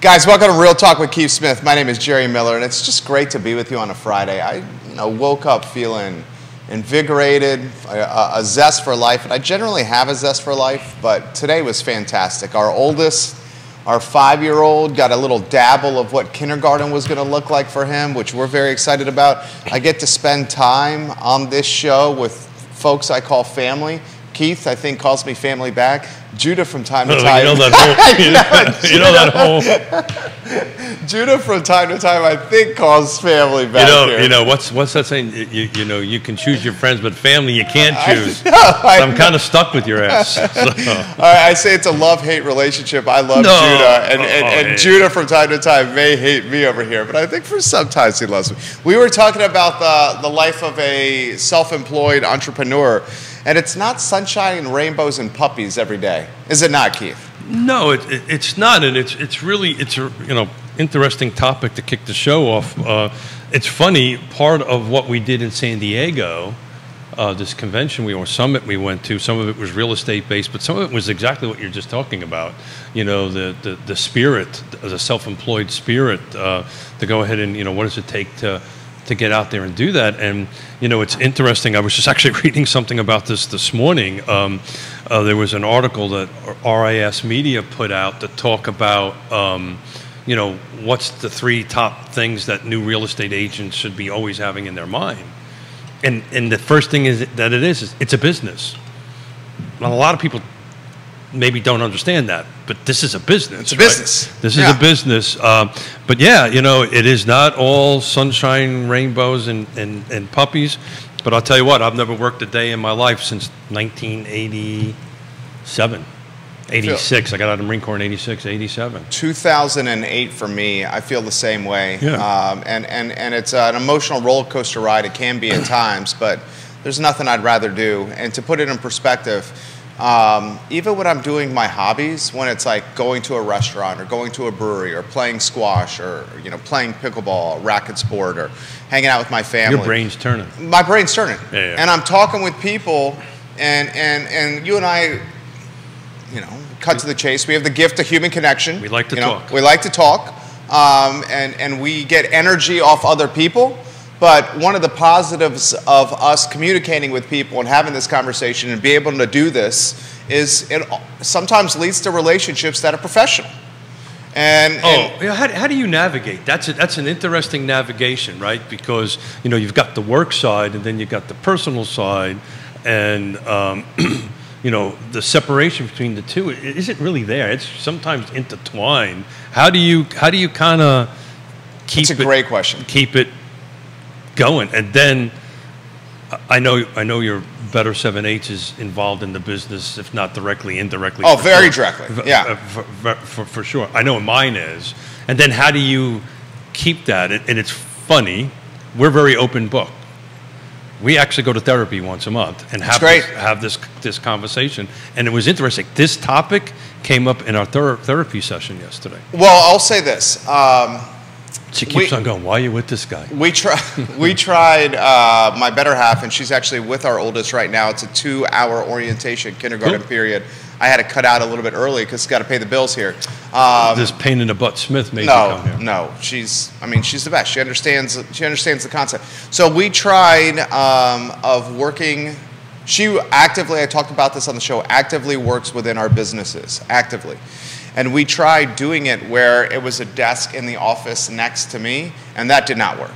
Guys, welcome to Real Talk with Keith Smith. My name is Jerry Miller, and it's just great to be with you on a Friday. I woke up feeling invigorated, a zest for life, and I generally have a zest for life, but today was fantastic. Our oldest, our 5-year-old, got a little dabble of what kindergarten was going to look like for him, which we're very excited about. I get to spend time on this show with folks I call family. Keith, I think, calls me family back. Judah from time to time. You know that whole. Judah from time to time, I think, calls family back. What's that saying? You can choose your friends, but family you can't choose. I'm kind of stuck with your ass. So. All right, I say it's a love-hate relationship. I love Judah, and Judah from time to time may hate me over here, but I think for sometimes he loves me. We were talking about the life of a self-employed entrepreneur. And it's not sunshine and rainbows and puppies every day, is it not, Keith? No, it's not, and it's really a interesting topic to kick the show off. It's funny. Part of what we did in San Diego, this convention summit we went to, some of it was real estate based, but some of it was exactly what you're just talking about. You know, the spirit, the self-employed spirit, to go ahead and what does it take to get out there and do that. And it's interesting. I was just actually reading something about this morning. There was an article that RIS Media put out to talk about what's the 3 top things that new real estate agents should be always having in their mind. And the first thing is it's a business. Well, a lot of people maybe don't understand that, but this is a business. It's a business. Right? This is a business. But yeah, it is not all sunshine, rainbows, and puppies. But I'll tell you what, I've never worked a day in my life since 1987, 86. I got out of the Marine Corps in 86, 87. 2008 for me. I feel the same way. Yeah. And it's an emotional roller coaster ride. It can be at times, but there's nothing I'd rather do. And to put it in perspective, even when I'm doing my hobbies, when it's like going to a restaurant or going to a brewery or playing squash or playing pickleball, racket sport, or hanging out with my family. Your brain's turning. My brain's turning. Yeah. And I'm talking with people, and you and I, cut to the chase. We have the gift of human connection. We like to talk. We like to talk, and we get energy off other people. But one of the positives of us communicating with people and having this conversation and be able to do this is it sometimes leads to relationships that are professional. How do you navigate? That's an interesting navigation, right? Because you've got the work side and then you've got the personal side, and the separation between the two isn't really there. It's sometimes intertwined. How do you kind of keep That's a great question. Keep it going? And then I know your better 7/8 is involved in the business, if not directly, indirectly. Oh, very directly. Yeah, for sure. I know mine is. And then how do you keep that? And it's funny. We're very open book. We actually go to therapy once a month and have this conversation. And it was interesting. This topic came up in our therapy session yesterday. Well, I'll say this. She keeps on going, why are you with this guy? We tried my better half, and she's actually with our oldest right now. It's a 2-hour orientation kindergarten period. I had to cut out a little bit early because got to pay the bills here. This pain in the butt Smith made you come here. No, she's the best. She understands the concept. So we tried of working. She actively, I talked about this on the show, actively works within our businesses, actively. And we tried doing it where it was a desk in the office next to me, and that did not work.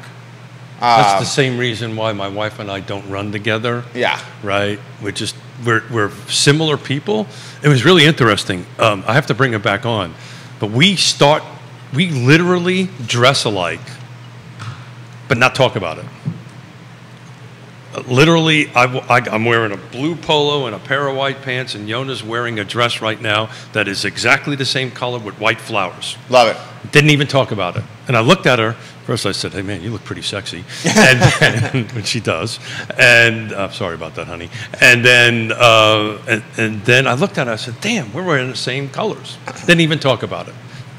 That's the same reason why my wife and I don't run together. Yeah. Right? We're similar people. It was really interesting. I have to bring it back on. But we literally dress alike, but not talk about it. Literally, I'm wearing a blue polo and a pair of white pants, and Yonna's wearing a dress right now that is exactly the same color with white flowers. Love it. Didn't even talk about it. And I looked at her. First I said, hey, man, you look pretty sexy. And she does. And sorry about that, honey. And then I looked at her. I said, damn, we're wearing the same colors. Didn't even talk about it.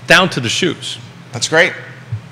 Down to the shoes. That's great.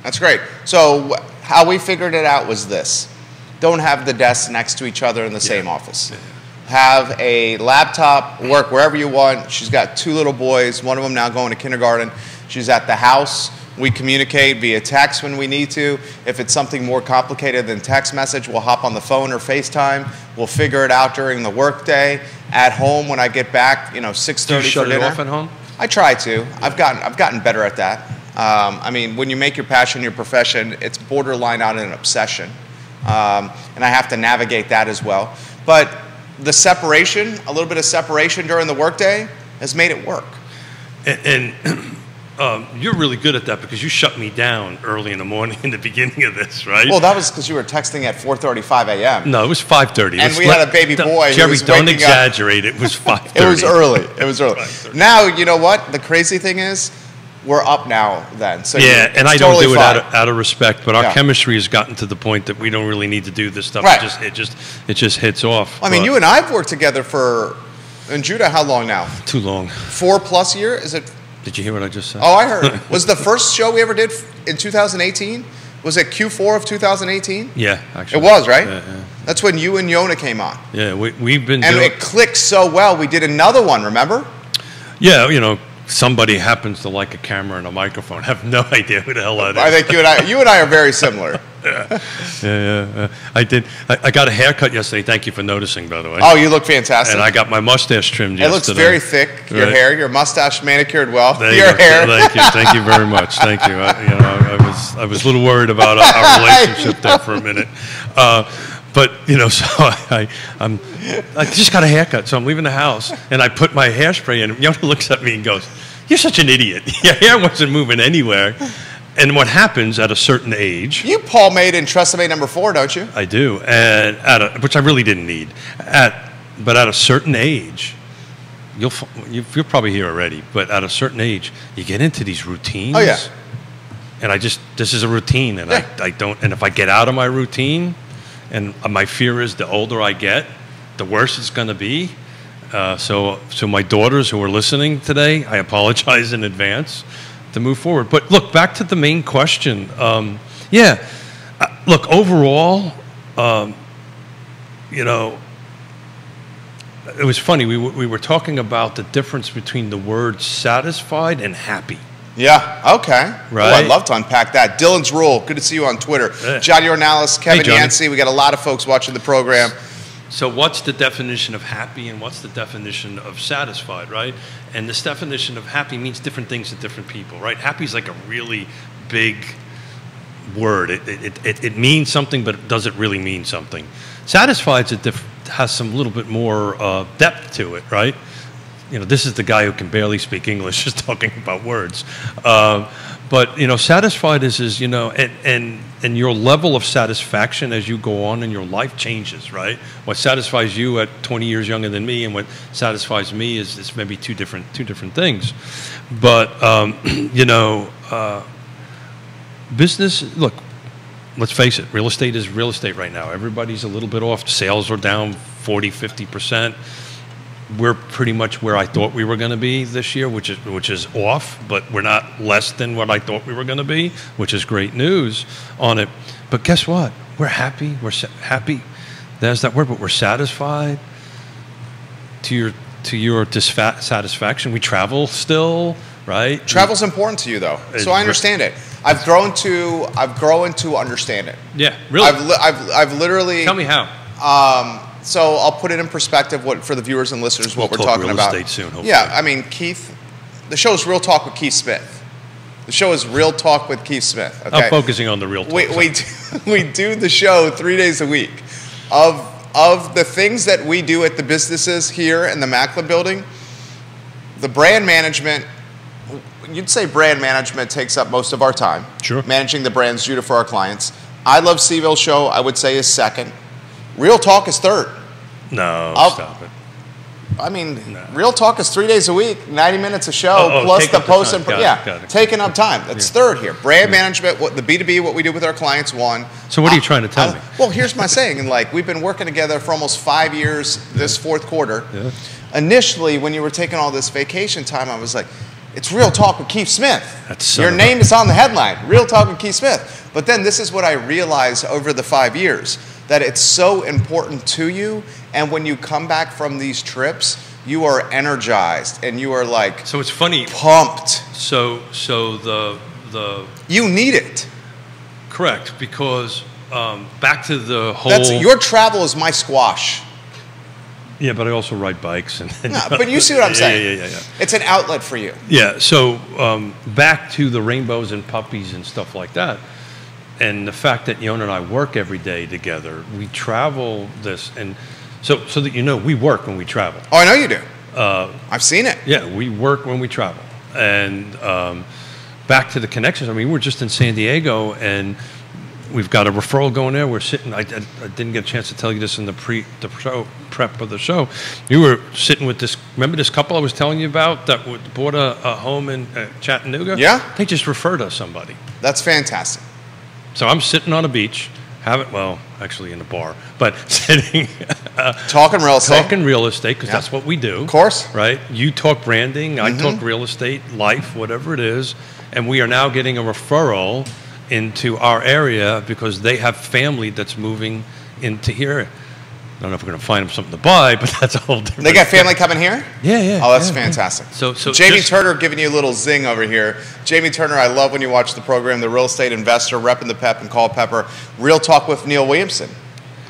That's great. So how we figured it out was this. Don't have the desks next to each other in the same office. Yeah. Have a laptop, work wherever you want. She's got 2 little boys, one of them now going to kindergarten. She's at the house. We communicate via text when we need to. If it's something more complicated than text message, we'll hop on the phone or FaceTime. We'll figure it out during the workday. At home, when I get back, 6:30 Do you for shut dinner. it off at home? I try to. I've gotten better at that. I mean, when you make your passion your profession, it's borderline on an obsession, and I have to navigate that as well. But the separation, a little bit of separation during the workday, has made it work. And you're really good at that because you shut me down early in the morning in the beginning of this, right? Well, that was because you were texting at 4:35 a.m. No, it was 5:30. And we had a baby boy. Jerry, don't exaggerate. Up. It was 5:30. It was early. It was early. Now, you know what? The crazy thing is, we're up now then. So yeah, and I totally don't do it out of respect, but our chemistry has gotten to the point that we don't really need to do this stuff. Right. It just hits off. I mean, you and I have worked together in Judah, how long now? Too long. 4+ years? Is it? Did you hear what I just said? Oh, I heard. Was the first show we ever did in 2018? Was it Q4 of 2018? Yeah, actually. It was, right? Yeah. That's when you and Yonna came on. Yeah, we've been and it clicked so well, we did another one, remember? Yeah, somebody happens to like a camera and a microphone. I have no idea who the hell that is. I think you and I are very similar. Yeah. I did. I got a haircut yesterday. Thank you for noticing, by the way. Oh, you look fantastic. And I got my mustache trimmed yesterday. It looks very thick, your hair, your mustache manicured well. Hair. Thank you very much. Thank you. I was a little worried about our relationship there for a minute. But so I just got a haircut, so I'm leaving the house, and I put my hairspray in. Yonna looks at me and goes, "You're such an idiot. Your hair wasn't moving anywhere." And what happens at a certain age? You pomade in Tresemme number 4, don't you? I do, and which I really didn't need. But at a certain age, you'll probably hear already. But at a certain age, you get into these routines. Oh yeah. And this is a routine, and I don't. And if I get out of my routine, and my fear is the older I get, the worse it's going to be. So my daughters who are listening today, I apologize in advance. To move forward. But look, back to the main question. Look, overall, it was funny. We were talking about the difference between the words satisfied and happy. Yeah, okay. Right. Oh, I'd love to unpack that. Dylan's Rule, good to see you on Twitter. Yeah. Johnny Ornalis, Kevin Johnny. Yancey, we got a lot of folks watching the program. So what's the definition of happy and what's the definition of satisfied, right? And this definition of happy means different things to different people, right? Happy is like a really big word. It means something, but does it really mean something? Satisfied has some little bit more depth to it, right? This is the guy who can barely speak English just talking about words. But satisfied is and your level of satisfaction as you go on in your life changes, right? What satisfies you at 20 years younger than me, and what satisfies me is maybe two different things. But business. Look, let's face it. Real estate is real estate right now. Everybody's a little bit off. Sales are down 40-50%. We're pretty much where I thought we were going to be this year, which is off, but we're not less than what I thought we were going to be, which is great news on it. But guess what? We're happy. We're happy. There's that word, but we're satisfied. To your dissatisfaction, we travel still, right? Travel's important to you, though, so I understand it. I've grown to understand it. Yeah, really. I've literally. Tell me how. So I'll put it in perspective for the viewers and listeners what we're talking about. Real estate soon, hopefully. Yeah, I mean, Keith, the show is Real Talk with Keith Smith. The show is Real Talk with Keith Smith. Okay? I'm focusing on the real talk. We do the show 3 days a week. Of the things that we do at the businesses here in the Mackler building, the brand management, you'd say brand management takes up most of our time. Sure. Managing the brands Judah for our clients. I Love CVille show, I would say, is second. Real Talk is third. No, stop it. I mean, Real Talk is 3 days a week, 90 minutes a show, plus the post and got it. taking up time. That's third here. Brand management, the B2B, what we do with our clients, one. So what are you trying to tell me? Well, here's my saying. We've been working together for almost 5 years this fourth quarter. Yeah. Initially, when you were taking all this vacation time, I was like, it's Real Talk with Keith Smith. Your so name is on the headline, Real Talk with Keith Smith. But then this is what I realized over the 5 years, that it's so important to you And when you come back from these trips, you are energized and you are like, so it's funny, pumped. So the you need it. Correct, because back to the whole. Your travel is my squash. Yeah, but I also ride bikes and. No, but you see what I'm saying. Yeah. It's an outlet for you. Yeah. So back to the rainbows and puppies and stuff like that, and the fact that Yonna and I work every day together. We travel this, and so that you know, we work when we travel. Oh, I know you do. I've seen it. Yeah, we work when we travel, and back to the connections. I mean, we're just in San Diego, and we've got a referral going there. We're sitting. I didn't get a chance to tell you this in the prep of the show. You were sitting with this. Remember this couple I was telling you about that bought a home in Chattanooga? Yeah. They just referred us somebody. That's fantastic. So I'm sitting on a beach, actually in a bar, but sitting talking real estate. Talking real estate because that's what we do. Of course. Right. You talk branding. I talk real estate, life, whatever it is, and we are now getting a referral into our area because they have family that's moving into here. I don't know if we're going to find them something to buy, but that's a whole different. They got family coming here? Yeah. Oh, that's fantastic. So Jamie Turner giving you a little zing over here. Jamie Turner, I love when you watch the program, the real estate investor, repping the pep and call pepper. Real Talk with Neil Williamson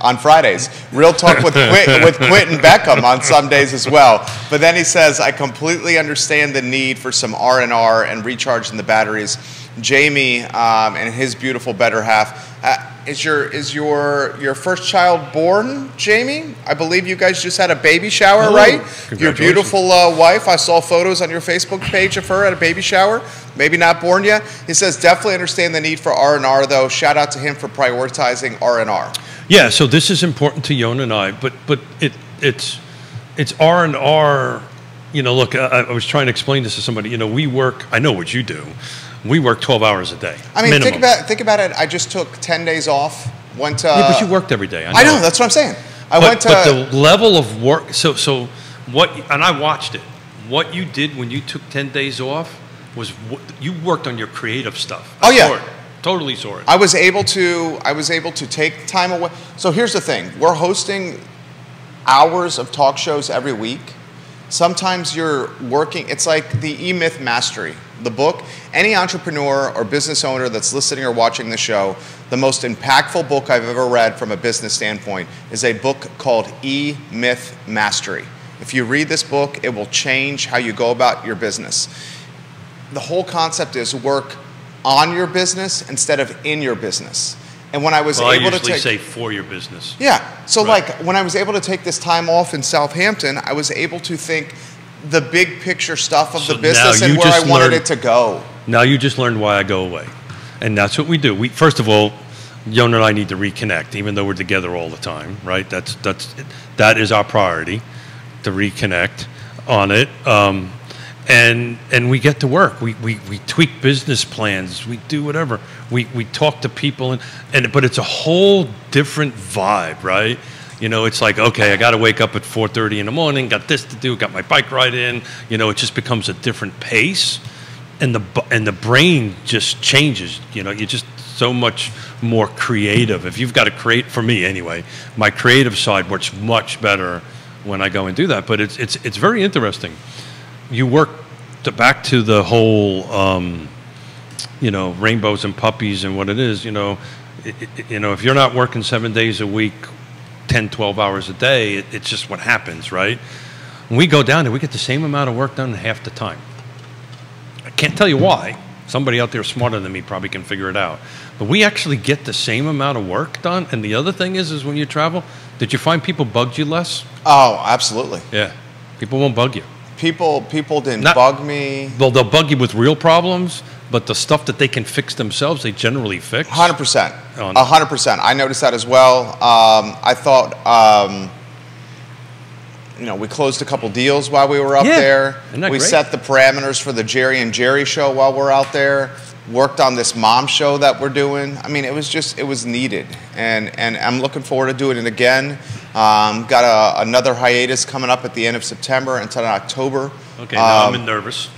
on Fridays. Real Talk with Quentin Beckham on some days as well. But then he says, I completely understand the need for some R&R and recharging the batteries. Jamie and his beautiful better half. Is your first child born, Jamie? I believe you guys just had a baby shower, right? Your beautiful wife. I saw photos on your Facebook page of her at a baby shower. Maybe not born yet. He says definitely understand the need for R&R though. Shout out to him for prioritizing R&R. Yeah. So this is important to Yonna and I, but it's R&R. You know, look, I was trying to explain this to somebody. You know, we work. I know what you do. We work 12 hours a day. I mean, minimum. think about it. I just took 10 days off. Went to. Yeah, but you worked every day. I know. That's what I'm saying. But the level of work. So what? And I watched it. What you did when you took 10 days off was you worked on your creative stuff. Oh yeah. Totally saw it. I was able to take time away. So here's the thing: we're hosting hours of talk shows every week. Sometimes you're working. It's like the E-Myth Mastery, the book. Any entrepreneur or business owner that's listening or watching the show, the most impactful book I've ever read from a business standpoint is a book called E-Myth Mastery. If you read this book, it will change how you go about your business. The whole concept is work on your business instead of in your business. And when I was able to say for your business. Yeah. So like when I was able to take this time off in Southampton, I was able to think the big picture stuff of the business and where I wanted it to go. Now you just learned why I go away. And that's what we do. First of all, Yonna and I need to reconnect, even though we're together all the time, right? That is our priority, to reconnect on it. And we get to work. We tweak business plans. We do whatever. We talk to people, but it's a whole different vibe, right? You know, it's like, okay, I got to wake up at 4:30 in the morning. Got this to do. Got my bike ride in. You know, it just becomes a different pace, and the brain just changes. You know, you're just so much more creative. If you've got to create, for me anyway, my creative side works much better when I go and do that. But it's very interesting. You work back to the whole, you know, rainbows and puppies and what it is. You know, if you're not working 7 days a week, 10, 12 hours a day, it's just what happens, right? When we go down there, we get the same amount of work done in half the time. I can't tell you why. Somebody out there smarter than me probably can figure it out. But we actually get the same amount of work done. And the other thing is when you travel, did you find people bugged you less? Oh, absolutely. Yeah. People won't bug you. People didn't bug me. Well, they'll bug you with real problems, but the stuff that they can fix themselves, they generally fix. 100%. 100%. I noticed that as well. I thought, you know, we closed a couple deals while we were up there. Isn't that we great? set the parameters for the Jerry and Jerry show while we're out there. Worked on this mom show that we're doing. I mean, it was needed, and I'm looking forward to doing it again. Got another hiatus coming up at the end of September until October. Okay, now I'm nervous.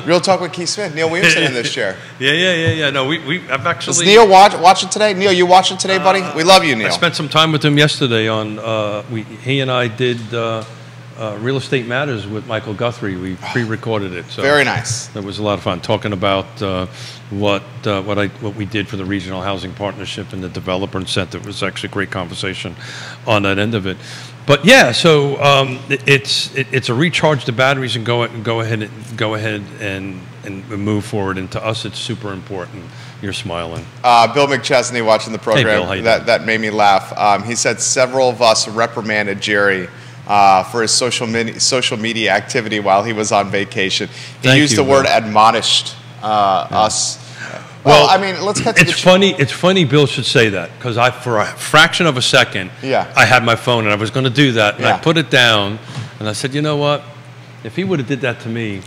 Real Talk with Keith Smith. Neil Williamson in this chair. Yeah. No, I've actually. Does Neil watch it today? Neil, you watch it today, buddy? We love you, Neil. I spent some time with him yesterday on. He and I did Real Estate Matters with Michael Guthrie. We pre-recorded it. So very nice. That was a lot of fun talking about what we did for the Regional Housing Partnership and the Developer Incentive. It was actually a great conversation on that end of it. But yeah, so it's a recharge the batteries and go ahead and move forward. And to us, it's super important. You're smiling. Bill McChesney watching the program. Hey, Bill, how you doing? That made me laugh. He said several of us reprimanded Jerry for his social media activity while he was on vacation. He used the word admonished us. Well, I mean, let's cut to it's funny. It's funny Bill should say that because for a fraction of a second, I had my phone and I was going to do that, and I put it down, and I said, you know what? If he would have did that to me,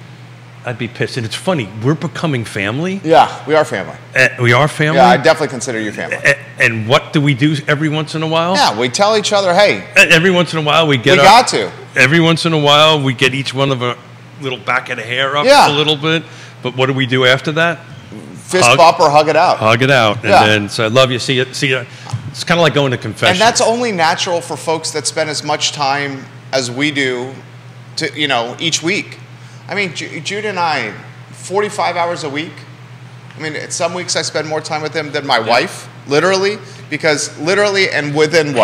I'd be pissed. And it's funny, we're becoming family. Yeah, we are family. We are family. Yeah, I definitely consider you family. And what do we do every once in a while? Yeah, we tell each other, hey. Every once in a while we get. We got to. Every once in a while we get each one of a little back of the hair up a little bit. But what do we do after that? Fist bump or hug it out. Hug it out, and then say, "I love you." See you. It's kind of like going to confession. And that's only natural for folks that spend as much time as we do, each week. I mean, Jude and I, 45 hours a week. I mean, some weeks I spend more time with him than my wife, literally, because literally and within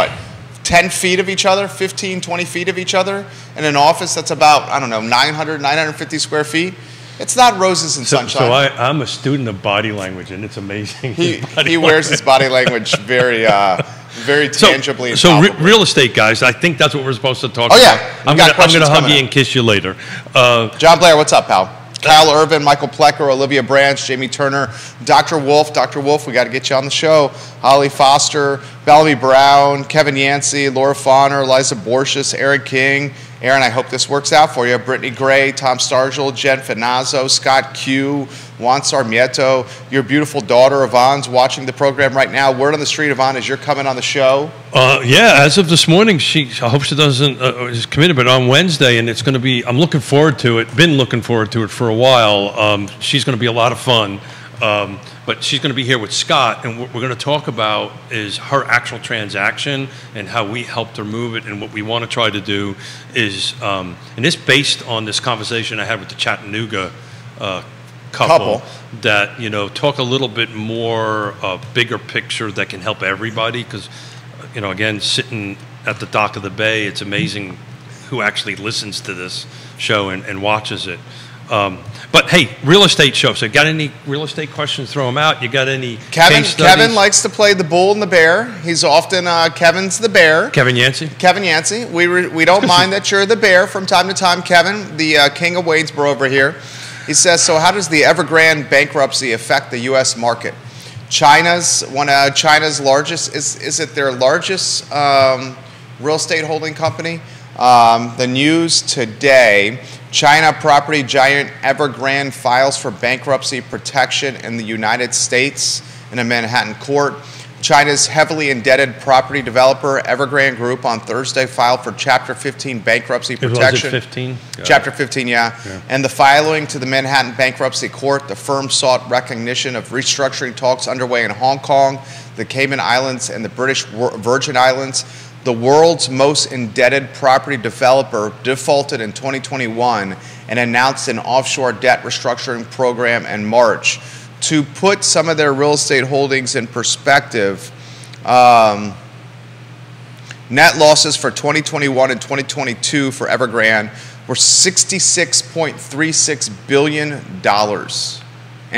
10 feet of each other, 15, 20 feet of each other, in an office that's about, 950 square feet. It's not roses and sunshine. So I'm a student of body language, and it's amazing. He wears his body language very tangibly. So real estate, guys, I think that's what we're supposed to talk about. Yeah. I'm going to hug you and kiss you later. John Blair, what's up, pal? Kyle Irvin, Michael Plecker, Olivia Branch, Jamie Turner, Dr. Wolf. Dr. Wolf, we got to get you on the show. Holly Foster, Bellamy Brown, Kevin Yancey, Laura Fauner, Liza Borges, Eric King. Aaron, I hope this works out for you. Brittany Gray, Tom Stargell, Jen Finazzo, Scott Q, Juan Sarmiento, your beautiful daughter, Yvonne's watching the program right now. Word on the street, Yvonne, as you're coming on the show. As of this morning, I hope she doesn't, is committed, but on Wednesday, and it's going to be, I'm looking forward to it, been looking forward to it for a while. She's going to be a lot of fun. But she's going to be here with Scott, and what we're going to talk about is her actual transaction and how we helped her move it. And what we want to try to do is, and this based on this conversation I had with the Chattanooga couple that, talk a little bit more bigger picture that can help everybody. Because, again, sitting at the dock of the bay, it's amazing who actually listens to this show and watches it. But hey, real estate show. So, got any real estate questions? Throw them out. You got any? Kevin likes to play the bull and the bear. He's often Kevin's the bear. Kevin Yancey. Kevin Yancey. We don't mind that you're the bear from time to time. Kevin, the king of Waynesboro over here. He says, so how does the Evergrande bankruptcy affect the U.S. market? China's largest. Is it their largest real estate holding company? The news today. China property giant Evergrande files for bankruptcy protection in the United States in a Manhattan court. China's heavily indebted property developer Evergrande Group on Thursday filed for Chapter 15 bankruptcy protection. Was it 15? Chapter 15, yeah. And the filing to the Manhattan Bankruptcy Court, the firm sought recognition of restructuring talks underway in Hong Kong, the Cayman Islands, and the British Virgin Islands. The world's most indebted property developer defaulted in 2021 and announced an offshore debt restructuring program in March. To put some of their real estate holdings in perspective, net losses for 2021 and 2022 for Evergrande were $66.36 billion in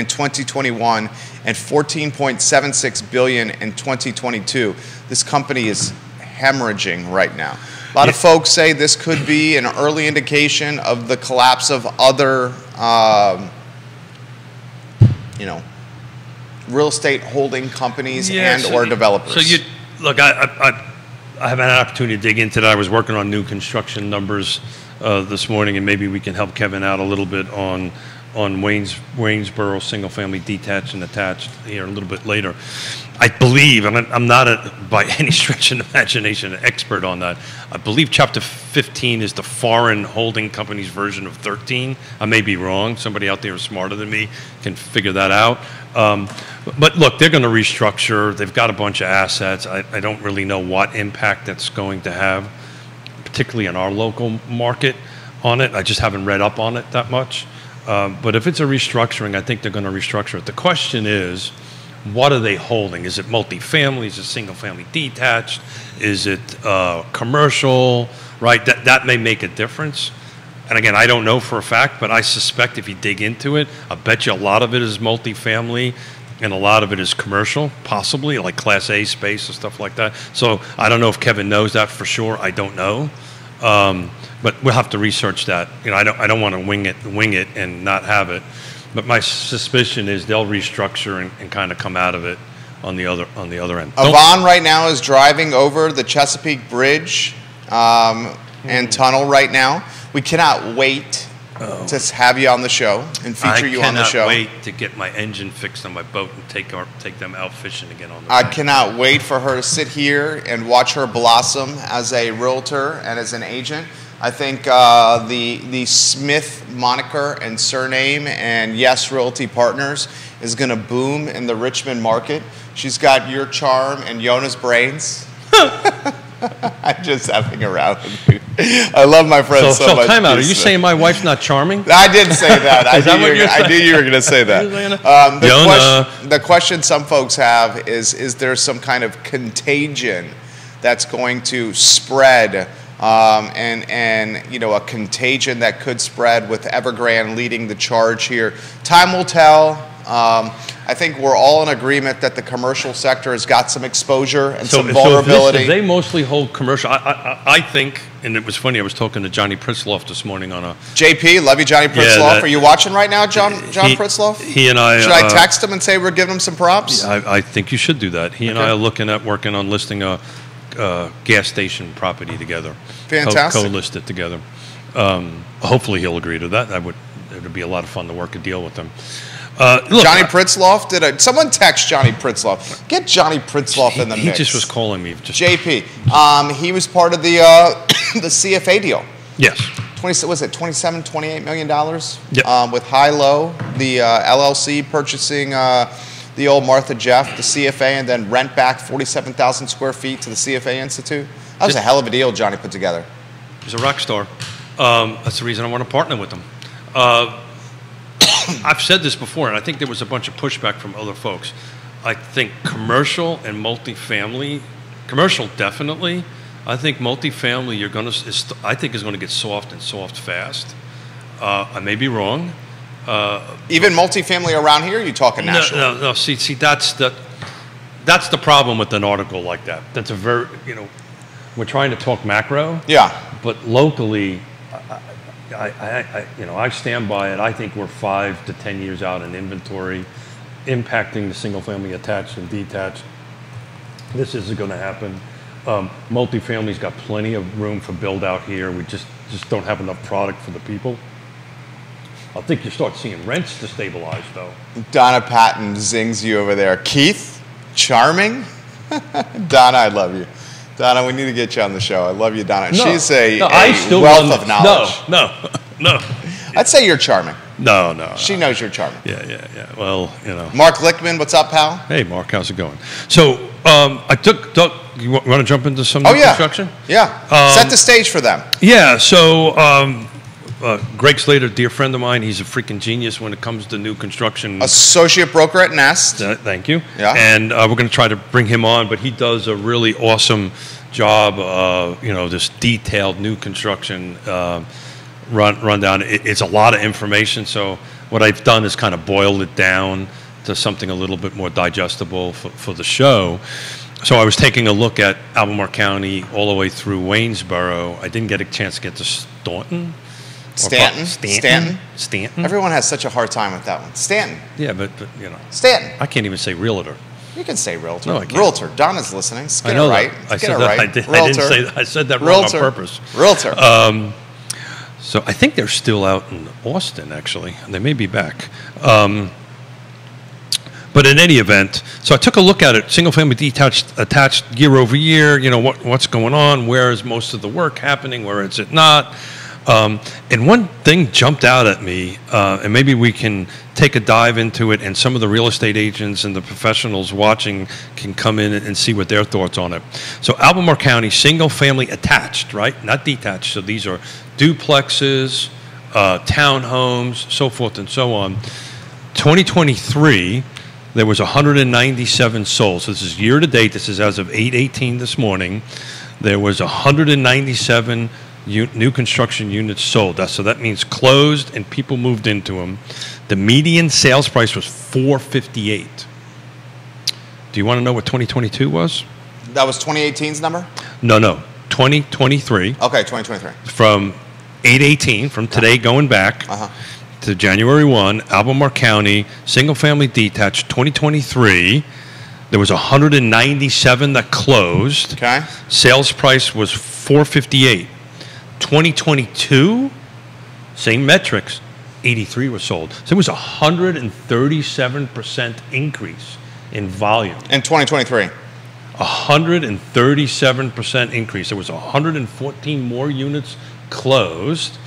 2021 and $14.76 billion in 2022. This company is hemorrhaging right now. A lot of folks say this could be an early indication of the collapse of other, real estate holding companies or developers. So look, I haven't had an opportunity to dig into that. I was working on new construction numbers this morning, and maybe we can help Kevin out a little bit on on Waynesboro single-family detached and attached here a little bit later. I believe, and I'm not by any stretch of the imagination an expert on that. I believe Chapter 15 is the foreign holding company's version of 13. I may be wrong. Somebody out there smarter than me can figure that out. But look, they're going to restructure. They've got a bunch of assets. I don't really know what impact that's going to have, particularly in our local market on it. I just haven't read up on it that much. But if it's a restructuring, I think they're going to restructure it. The question is, what are they holding? Is it multifamily? Is it single-family detached? Is it commercial? Right? That may make a difference. And again, I don't know for a fact, but I suspect if you dig into it, I bet you a lot of it is multifamily and a lot of it is commercial, possibly, like Class A space and stuff like that. So I don't know if Kevin knows that for sure. I don't know. But we'll have to research that. You know, I don't want to wing it and not have it. But my suspicion is they'll restructure and kind of come out of it on the other end. Yvonne right now is driving over the Chesapeake Bridge and tunnel right now. We cannot wait to have you on the show and feature you on the show. I cannot wait to get my engine fixed on my boat and take them out fishing again on the I cannot wait for her to sit here and watch her blossom as a realtor and as an agent. I think the Smith moniker and surname and Yes Realty Partners is going to boom in the Richmond market. She's got your charm and Yonna's brains. I'm just having around with you. I love my friend so much. Time out. Are you saying my wife's not charming? I didn't say that. I knew you were going to say that. The question some folks have is there some kind of contagion that's going to spread? And you know, a contagion that could spread with Evergrande leading the charge here. Time will tell. I think we're all in agreement that the commercial sector has got some exposure and some vulnerability. So if they mostly hold commercial, I think, and it was funny, I was talking to Johnny Pritzloff this morning on a... JP, love you, Johnny Pritzloff. Are you watching right now, John Pritzloff? He and I... Should I text him and say we're giving him some props? I think you should do that. He and I are working on listing a gas station property together. Fantastic. Co-list it together. Hopefully he'll agree to that. It would be a lot of fun to work a deal with him. Look, Johnny Pritzloff, someone text Johnny Pritzloff. Get Johnny Pritzloff in the mix. He just was calling me. JP, he was part of the the CFA deal. Yes. Was it $28 million? Yep. With High-Low, the LLC purchasing the old Martha Jeff, the CFA, and then rent back 47,000 square feet to the CFA Institute. That was a hell of a deal Johnny put together. He's a rock star. That's the reason I want to partner with him. I've said this before, and I think there was a bunch of pushback from other folks. I think commercial and multifamily, commercial definitely. I think multifamily, I think is going to get soft and soft fast. I may be wrong. Even multifamily around here? Are you talking national? No. See, that's the problem with an article like that. That's a very, we're trying to talk macro. Yeah. But locally, I stand by it. I think we're 5 to 10 years out in inventory, impacting the single-family attached and detached. This isn't going to happen. Multifamily's got plenty of room for build out here. We just don't have enough product for the people. I think you start seeing rents to stabilize, though. Donna Patton zings you over there. Keith, charming. Donna, I love you. Donna, we need to get you on the show. I love you, Donna. No, She's a wealth of knowledge. No. I'd say you're charming. No. She knows you're charming. Yeah. Well, Mark Lichtman, what's up, pal? Hey, Mark, how's it going? So, I took, you want to jump into some construction? Yeah. Set the stage for them. Yeah, so Greg Slater, dear friend of mine, he's a freaking genius when it comes to new construction. Associate broker at Nest. Thank you. Yeah. And we're going to try to bring him on, but he does a really awesome job, this detailed new construction rundown. It's a lot of information, so what I've done is kind of boiled it down to something a little bit more digestible for the show. So I was taking a look at Albemarle County all the way through Waynesboro. I didn't get a chance to get to Stanton. Everyone has such a hard time with that one. Stanton. Yeah, but Stanton. I can't even say realtor. You can say realtor. No, I can't. Realtor. Donna's listening. I know right. I said that. Right. I didn't say that. I said that wrong on purpose. Realtor. So I think they're still out in Austin, actually. They may be back. But in any event, so I took a look at it, single-family detached, attached year over year, you know, what's going on, where is most of the work happening, where is it not? And one thing jumped out at me, and maybe we can take a dive into it, and some of the real estate agents and the professionals watching can come in and see what their thoughts on it. So Albemarle County, single-family attached, right? Not detached. So these are duplexes, townhomes, so forth and so on. 2023, there was 197 sold. So this is year to date. This is as of 8/18 this morning. There was 197 new construction units sold. So that means closed and people moved into them. The median sales price was $458. Do you want to know what 2022 was? That was 2018's number? No. 2023. Okay, 2023. From 8/18, from today going back. To January 1, Albemarle County, single-family detached, 2023. There was 197 that closed. Okay. Sales price was $458. 2022, same metrics, 83 were sold. So it was a 137% increase in volume. In 2023. 137% increase. There was 114 more units closed.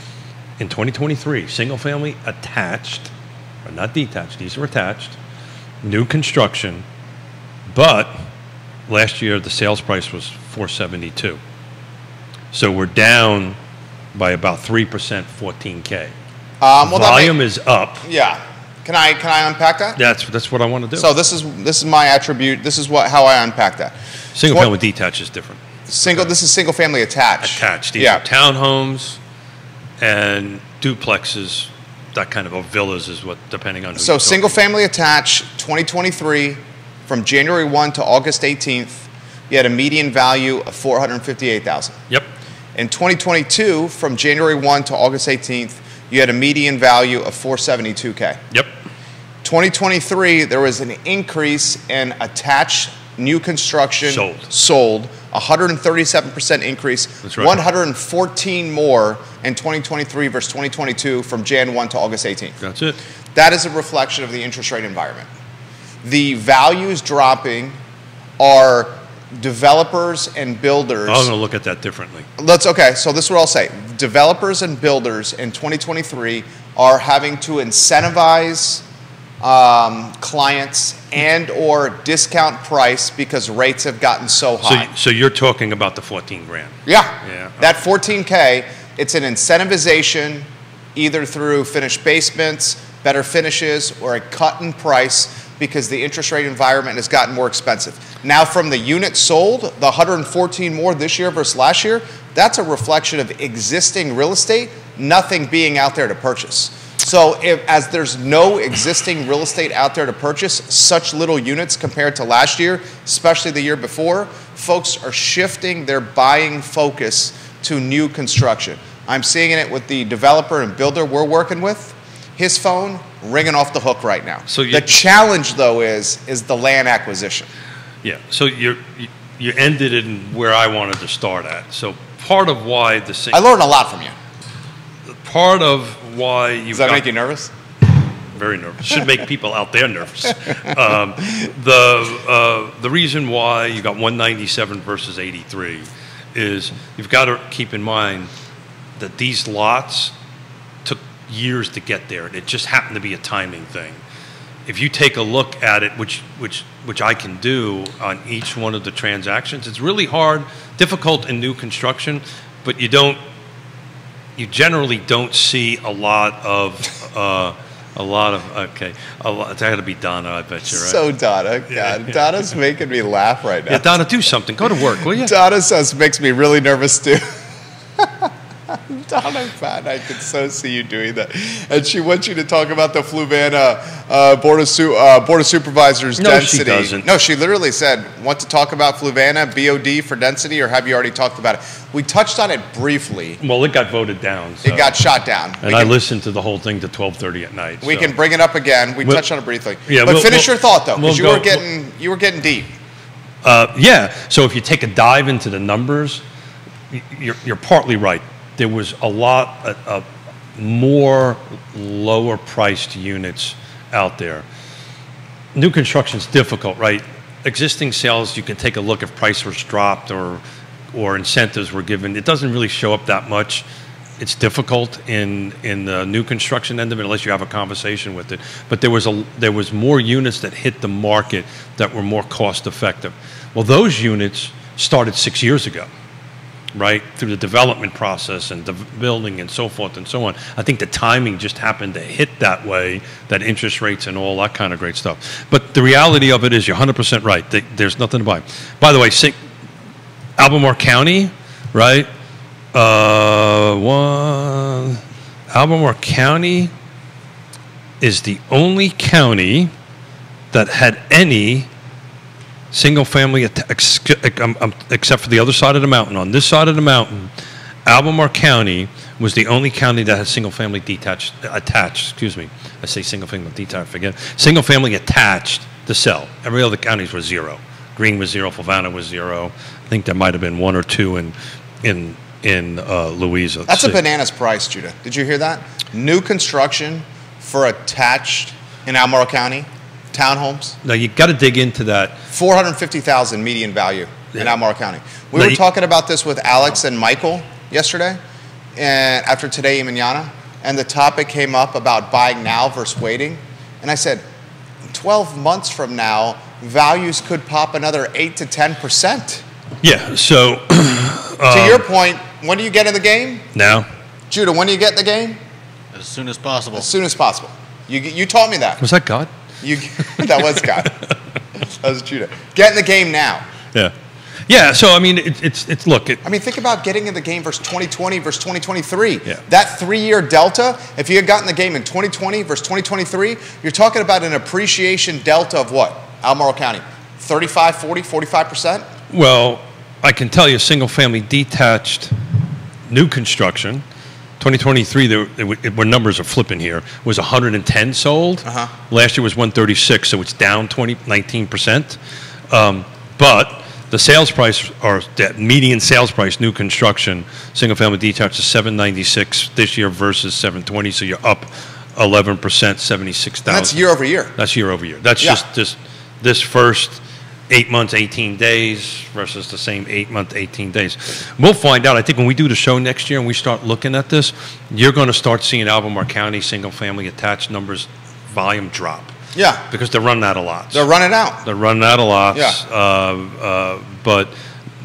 In 2023, single-family attached, or not detached, these are attached, new construction, but last year the sales price was $472. So we're down by about 3%, 14K. Well, volume is up. Yeah. Can I unpack that? That's what I want to do. So this is my attribute. This is how I unpack that. Single-family detached is different. This is single-family attached. Attached. These are townhomes and duplexes, that kind of, or villas is what, depending on who. So single-family attached, 2023, from January 1 to August 18th, you had a median value of $458,000. Yep. In 2022, from January 1 to August 18th, you had a median value of $472K. Yep. 2023, there was an increase in attached new construction sold 137% increase. That's right. 114 more in 2023 versus 2022 from Jan 1 to August 18th. That's it. That is a reflection of the interest rate environment. The values dropping are developers and builders. I'm going to look at that differently. Okay, so this is what I'll say. Developers and builders in 2023 are having to incentivize clients and or discount price because rates have gotten so high. So you're talking about the 14 grand? Yeah. That 14K, it's an incentivization either through finished basements, better finishes, or a cut in price because the interest rate environment has gotten more expensive. Now from the units sold, the 114 more this year versus last year, that's a reflection of existing real estate, nothing being out there to purchase. So as there's no existing real estate out there to purchase, such little units compared to last year, especially the year before, folks are shifting their buying focus to new construction. I'm seeing it with the developer and builder we're working with. His phone ringing off the hook right now. So the challenge, though, is the land acquisition. Yeah. So you ended in where I wanted to start at. So part of why I learned a lot from you. Part of why you does that make you nervous? Very nervous. Should make people out there nervous. The reason why you got 197 versus 83 is you've got to keep in mind that these lots took years to get there. It just happened to be a timing thing. If you take a look at it, which I can do on each one of the transactions, it's really hard, difficult in new construction, but you generally don't see a lot of it's got to be Donna, I bet you, right? So Donna, God, Donna's making me laugh right now. Yeah, Donna, do something. Go to work, will you? Donna makes me really nervous too. Donna, man, I can so see you doing that. And she wants you to talk about the Fluvanna Board of Supervisors density. No, she doesn't. No, she literally said, want to talk about Fluvanna, BOD for density, or have you already talked about it? We touched on it briefly. Well, it got voted down. So. It got shot down. And I listened to the whole thing to 12:30 at night. We can bring it up again. We touched on it briefly. Yeah, but finish your thought, though, because you were getting deep. Yeah, so if you take a dive into the numbers, you're partly right. there was a lot of more lower priced units out there. New construction's difficult, right? Existing sales, you can take a look if price was dropped or incentives were given. It doesn't really show up that much. It's difficult in the new construction end of it unless you have a conversation with it. But there was more units that hit the market that were more cost effective. Well, those units started 6 years ago, right? Through the development process and the building and so forth and so on. I think the timing just happened to hit that way, that interest rates and all that kind of great stuff. But the reality of it is you're 100% right. There's nothing to buy. By the way, Albemarle County, right? Albemarle County is the only county that had any single-family, except for the other side of the mountain. On this side of the mountain, Albemarle County was the only county that had single-family attached. Excuse me, I say single-family detached. Forget single-family attached to sell. Every other counties was zero. Greene was zero. Fluvanna was zero. I think there might have been one or two in Louisa. That's a bananas price, Judah. Did you hear that? New construction for attached in Albemarle County, townhomes. Now you got to dig into that. $450,000 median value in Albemarle County. We were talking about this with Alex and Michael yesterday, and after today in Yonna, and the topic came up about buying now versus waiting. And I said, 12 months from now, values could pop another 8 to 10%. Yeah. So to your point, when do you get in the game? Now. Judah, when do you get in the game? As soon as possible. As soon as possible. You taught me that. Was that God? That was God. That was Judah. Get in the game now. Yeah. Yeah, so I mean, it's look. I mean, think about getting in the game versus 2020 versus 2023. Yeah. That 3-year delta, if you had gotten the game in 2020 versus 2023, you're talking about an appreciation delta of what? Albemarle County, 35, 40, 45%? Well, I can tell you single-family detached new construction, 2023, where numbers are flipping here, was 110 sold. Last year was 136, so it's down 19%. But the sales price, or the median sales price, new construction, single-family detached is $796 this year versus $720, so you're up 11%, $76,000. And that's year over year. That's year over year. That's just this first 8 months, 18 days versus the same 8 month, 18 days. We'll find out. I think when we do the show next year and we start looking at this, you're going to start seeing Albemarle County single-family attached numbers volume drop. Yeah. Because they're running out of lots. They're running out. They're running out of lots. Yeah. But,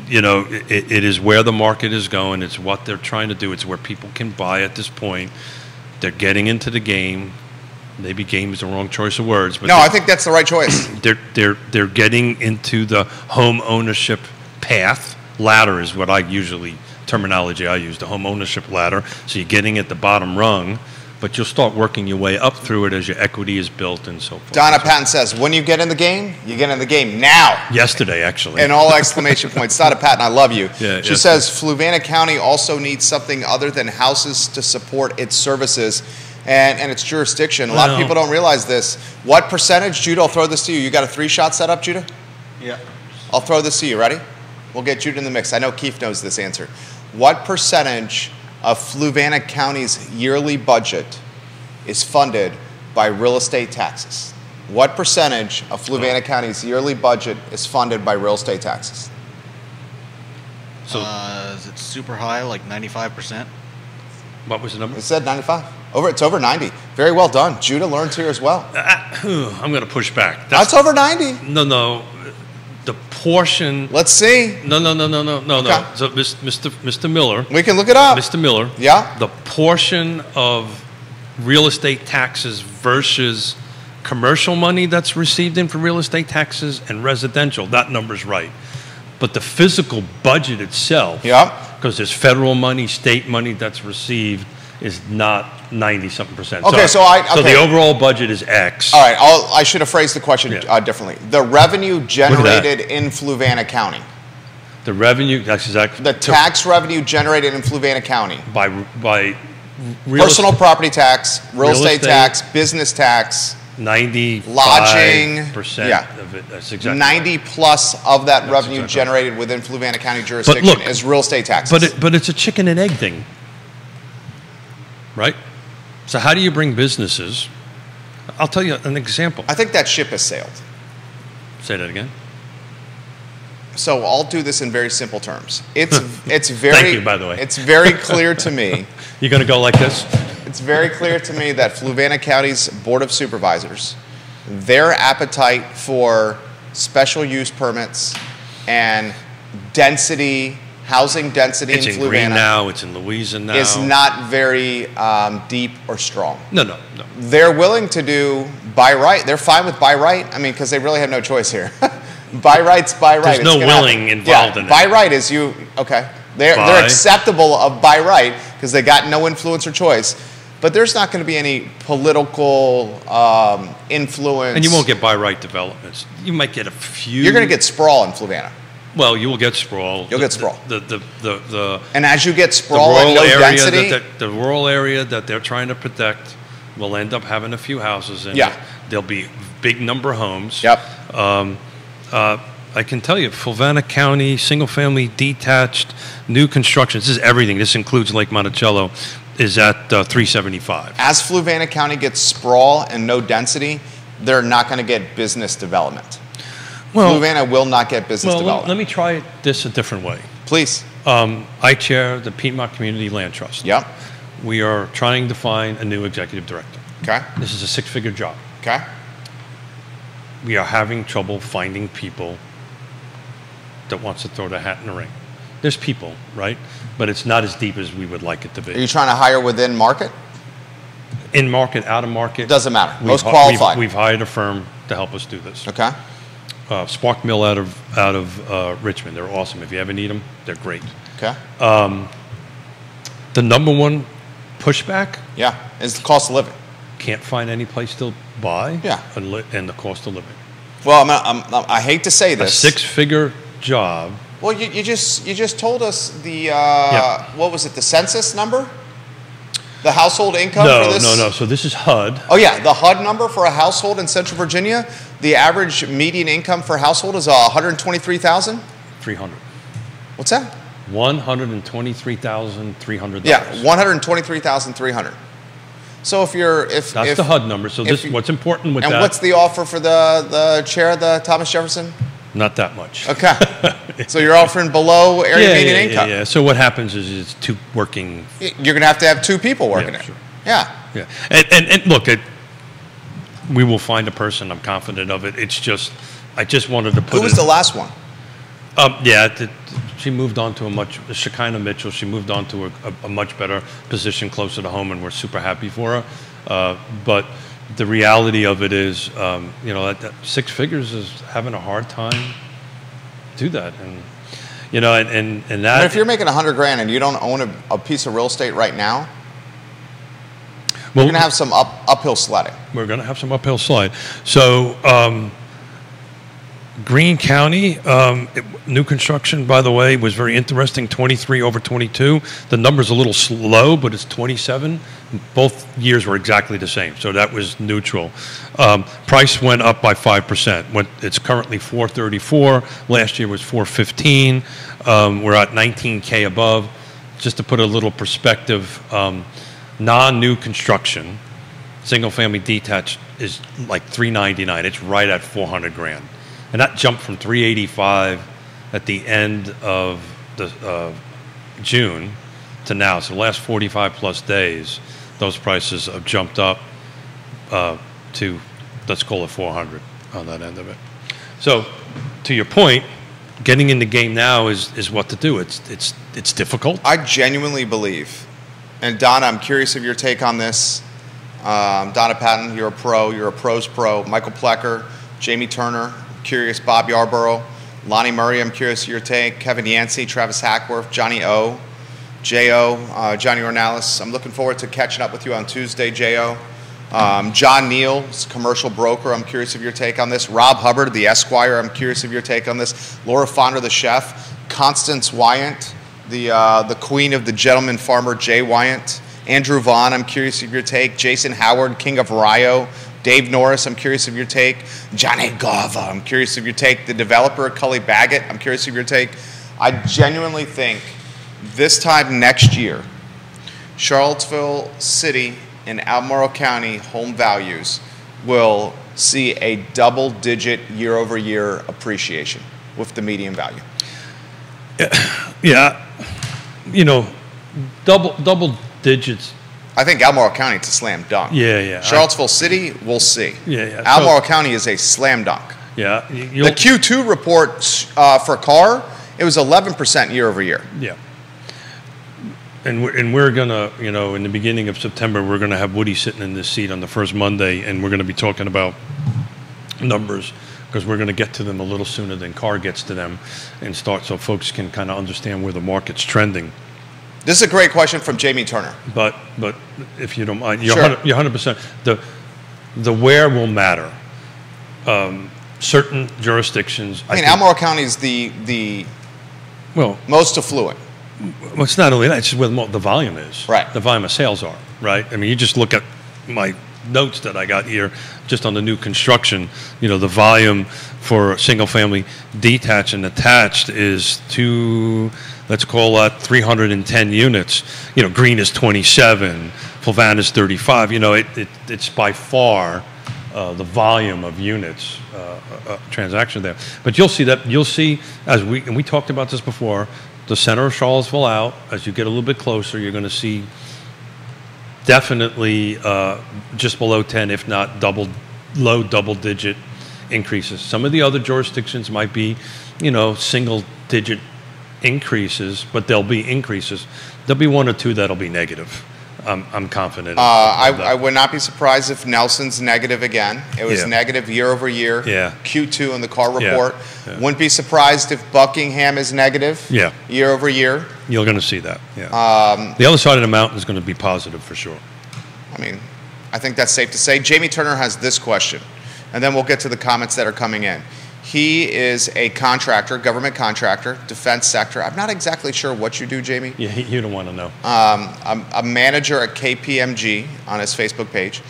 you know, it is where the market is going. It's what they're trying to do. It's where people can buy at this point. They're getting into the game. Maybe game is the wrong choice of words, but no, I think that's the right choice. They're getting into the home ownership path. Ladder is what terminology I use, the home ownership ladder. So you're getting at the bottom rung, but you'll start working your way up through it as your equity is built and so forth. Donna Patton says, when you get in the game, you get in the game now. Yesterday, actually. And all exclamation points. Donna Patton, I love you. Yeah, she says, Fluvanna County also needs something other than houses to support its services and its jurisdiction. A lot of people don't realize this. What percentage, Judah, I'll throw this to you. You got a 3-shot set up, Judah? Yeah. I'll throw this to you. Ready? We'll get Judah in the mix. I know Keith knows this answer. What percentage of Fluvanna County's yearly budget is funded by real estate taxes? What percentage of Fluvanna County's yearly budget is funded by real estate taxes? So is it super high, like 95%? What was the number? It said 95. It's over 90. Very well done. Judah learned here as well. I'm going to push back. That's over 90. No. The portion. Let's see. No. Okay. So, Mr. Miller. We can look it up. Mr. Miller. Yeah. The portion of real estate taxes versus commercial money that's received in for real estate taxes and residential, that number's right. But the physical budget itself, because there's federal money, state money that's received, is not 90-something%. Okay, so the overall budget is X. All right, I should have phrased the question differently. The revenue generated in Fluvanna County. The revenue, that's exactly. The tax revenue generated in Fluvanna County. By personal property tax, real estate tax, business tax, 90 lodging, of it. That's exactly 90 right. plus of that revenue exactly generated within Fluvanna County jurisdiction is real estate taxes. But it's a chicken and egg thing. right? So how do you bring businesses? I'll tell you an example. I think that ship has sailed. Say that again. So I'll do this in very simple terms. It's very. Thank you, by the way. It's very clear to me. You're going to go like this? It's very clear to me that Fluvanna County's Board of Supervisors, their appetite for special use permits and density, housing density It's in in Fluvanna Green now. It's in Louisa now. is not very deep or strong. No. They're willing to do by right. They're fine with by right. I mean, because they really have no choice here. By right's by right. There's no willing involved in it. By right is you, okay. They're acceptable of by right because they got no influence or choice. But there's not going to be any political influence. And you won't get by right developments. You might get a few. You're going to get sprawl in Fluvanna. Well, you will get sprawl. You'll get sprawl. And as you get sprawl and low density, the rural area that they're trying to protect will end up having a few houses in it. There'll be big number of homes. Yep. I can tell you, Fluvanna County, single-family, detached, new construction. This is everything. This includes Lake Monticello. Is at 375. As Fluvanna County gets sprawl and no density, they're not going to get business development. Well, Fluvanna will not get business development. Let me try this a different way. Please. I chair the Piedmont Community Land Trust. Yep. We are trying to find a new executive director. Okay. This is a six-figure job. Okay. We are having trouble finding people that wants to throw their hat in the ring. There's people, right? But it's not as deep as we would like it to be. Are you trying to hire within market? In market, out of market. Doesn't matter. Most qualified. We've hired a firm to help us do this. Okay. Spark Mill out of Richmond. They're awesome. If you ever need them, they're great. Okay. The number one pushback? Yeah, is the cost of living. Can't find any place to buy. Yeah. And the cost of living. Well, I hate to say this. A six-figure job. Well, you just told us the what was it? The census number, the household income for this. No. So this is HUD. Oh yeah, the HUD number for a household in Central Virginia. The average median income for a household is $123,300. What's that? $123,300. Yeah, $123,300. So if that's the HUD number. So what's important with that? And what's the offer for the chair of the Thomas Jefferson? Not that much. Okay. So you're offering below area median income. Yeah. So what happens is it's two working. You're going to have two people working it. Sure. Yeah. Yeah. And look, we will find a person. I'm confident of it. It's just, I just wanted to put. Who was the last one? She moved on to Shekinah Mitchell. She moved on to a much better position closer to home, and we're super happy for her. But the reality of it is, that six figures is having a hard time do that, and and that. But if you're making $100,000 and you don't own a piece of real estate right now, you're going to have some uphill sledding. We're going to have some uphill slide. So Greene County, new construction, by the way, was very interesting, 23 over 22. The number's a little slow, but it's 27. Both years were exactly the same, so that was neutral. Price went up by 5%. It's currently $434. Last year was $415. We're at $19K above. Just to put a little perspective, non-new construction, single-family detached is like $399. It's right at $400,000. And that jumped from $385 at the end of June to now. So the last 45 plus days, those prices have jumped up to, let's call it 400 on that end of it. So to your point, getting in the game now is what to do. It's difficult. I genuinely believe, and Donna, I'm curious of your take on this. Donna Patton, you're a pro. You're a pro's pro. Michael Plecker, Jamie Turner, curious. Bob Yarborough, Lonnie Murray, I'm curious of your take. Kevin Yancey, Travis Hackworth, Johnny O, J.O., Johnny Ornalis. I'm looking forward to catching up with you on Tuesday, J.O. John Neal, commercial broker, I'm curious of your take on this. Rob Hubbard, the Esquire, I'm curious of your take on this. Laura Fonder, the chef. Constance Wyant, the queen of the gentleman farmer, Jay Wyant. Andrew Vaughn, I'm curious of your take. Jason Howard, king of Rio. Dave Norris, I'm curious of your take. Johnny Gava, I'm curious of your take. The developer, Cully Baggett, I'm curious of your take. I genuinely think this time next year, Charlottesville City and Albemarle County home values will see a double-digit year-over-year appreciation with the median value. Yeah, you know, double digits. I think Albemarle County, it's a slam dunk. Yeah. Charlottesville City, we'll see. Yeah. Albemarle County is a slam dunk. Yeah. The Q2 report for car, it was 11% year over year. Yeah. And we're going to, you know, in the beginning of September, we're going to have Woody sitting in this seat on the first Monday, and we're going to be talking about numbers because we're going to get to them a little sooner than car gets to them and start so folks can kind of understand where the market's trending. This is a great question from Jamie Turner. But if you don't mind, you're Sure. 100%. The where will matter. Certain jurisdictions. I mean, Albemarle County is the most affluent. Well, it's not only that; it's just where the volume is. Right. The volume of sales are. Right. I mean, you just look at my notes that I got here, just on the new construction. You know, the volume for single-family detached and attached is let's call that 310 units. You know, Green is 27, Fulvana is 35. You know, it's by far the volume of units transaction there. But you'll see as we talked about this before, the center of Charlottesville out. As you get a little bit closer, you're going to see definitely just below 10, if not low double-digit increases. Some of the other jurisdictions might be, you know, single-digit increases, but there'll be increases. There'll be one or two that'll be negative. I'm confident. I would not be surprised if Nelson's negative again. It was negative year over year. Yeah. Q2 in the car report. Yeah. Wouldn't be surprised if Buckingham is negative. Yeah. Year over year. You're going to see that. Yeah. The other side of the mountain is going to be positive for sure. I mean, I think that's safe to say. Jamie Turner has this question, and then we'll get to the comments that are coming in. He is a contractor, government contractor, defense sector. I'm not exactly sure what you do, Jamie. Yeah, you don't want to know. I'm a manager at KPMG on his Facebook page.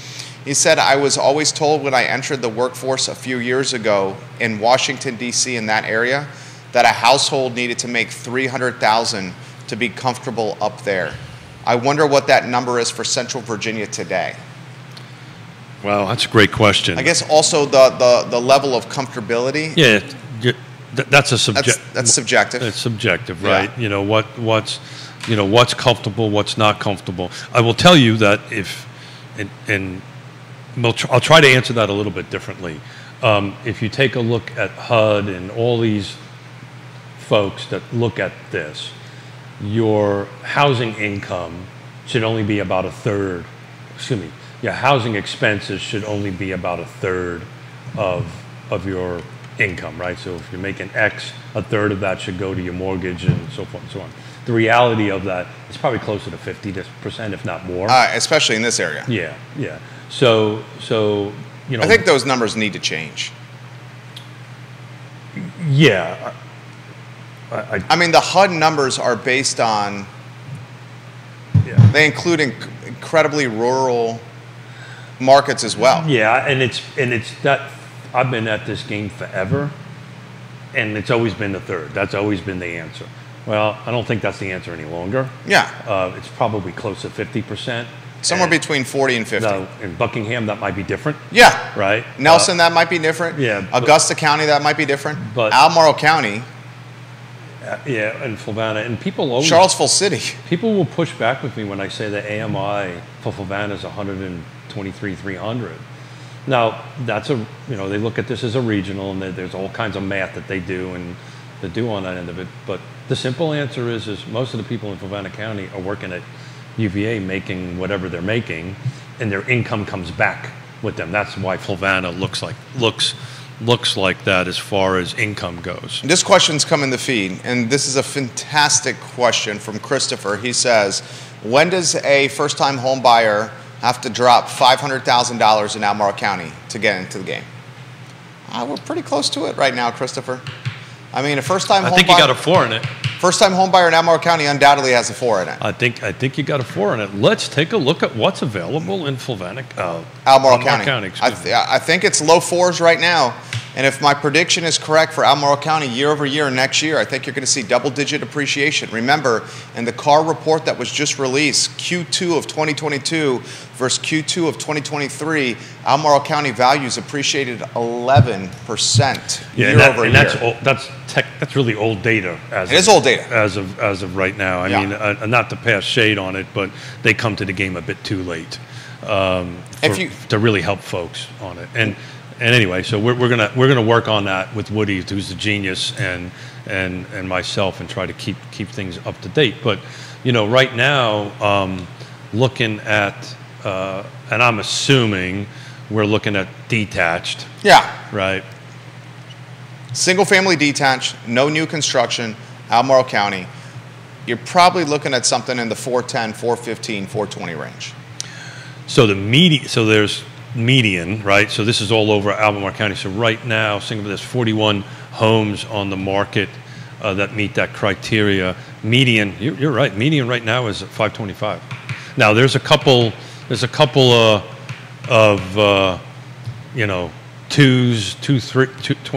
He said, I was always told when I entered the workforce a few years ago in Washington, D.C., in that area, that a household needed to make $300,000 to be comfortable up there. I wonder what that number is for Central Virginia today. Wow, that's a great question. I guess also the level of comfortability. Yeah, that's a subject. That's subjective. It's subjective, right? Yeah. You know what's comfortable, what's not comfortable. I will tell you that I'll try to answer that a little bit differently. If you take a look at HUD and all these folks that look at this, your housing income should only be about a third. Excuse me. Your housing expenses should only be about a third of your income, right? So if you're making X, a third of that should go to your mortgage and so forth and so on. The reality of that is probably closer to 50%, if not more. Especially in this area. Yeah. So you know. I think those numbers need to change. Yeah. I mean, the HUD numbers are based on. Yeah. They include incredibly rural markets as well. Yeah, and it's that I've been at this game forever, and it's always been the third. That's always been the answer. Well, I don't think that's the answer any longer. Yeah. It's probably close to 50%. Somewhere between 40 and 50. No, in Buckingham, that might be different. Yeah. Right? Nelson, that might be different. Yeah. Augusta County, that might be different. But Albemarle County. Yeah, and Fulvana. And people always... Charlottesville City. People will push back with me when I say the AMI for Fulvana is 123,300. Now, that's they look at this as a regional, and there's all kinds of math that they do and that do on that end of it. But the simple answer is most of the people in Fulvana County are working at UVA making whatever they're making, and their income comes back with them. That's why Fulvana looks like that as far as income goes. This question's come in the feed, and this is a fantastic question from Christopher. He says, when does a first-time home buyer have to drop $500,000 in Albemarle County to get into the game? We're pretty close to it right now, Christopher. I mean, a first-time home buyer... I think you got a 4 in it. First-time home buyer in Albemarle County undoubtedly has a 4 in it. I think you got a 4 in it. Let's take a look at what's available in Fulvana, Albemarle County. County, I think it's low 4s right now And if my prediction is correct for Albemarle County year over year next year, I think you're going to see double-digit appreciation. Remember, in the CAR report that was just released, Q2 of 2022 versus Q2 of 2023, Albemarle County values appreciated 11% year over year. That's really old data. It is old data. As of right now. I mean, not to pass shade on it, but they come to the game a bit too late to really help folks on it. And anyway, so we're gonna work on that with Woody, who's the genius, and myself, and try to keep things up to date. But right now, looking at and I'm assuming we're looking at detached. Yeah. Right. Single family detached, no new construction, Albemarle County. You're probably looking at something in the 410, 415, 420 range. So there's median, right? So this is all over Albemarle County. So right now, there's 41 homes on the market that meet that criteria. Median, you're right. Median right now is at 525. Now there's a couple of twos, three.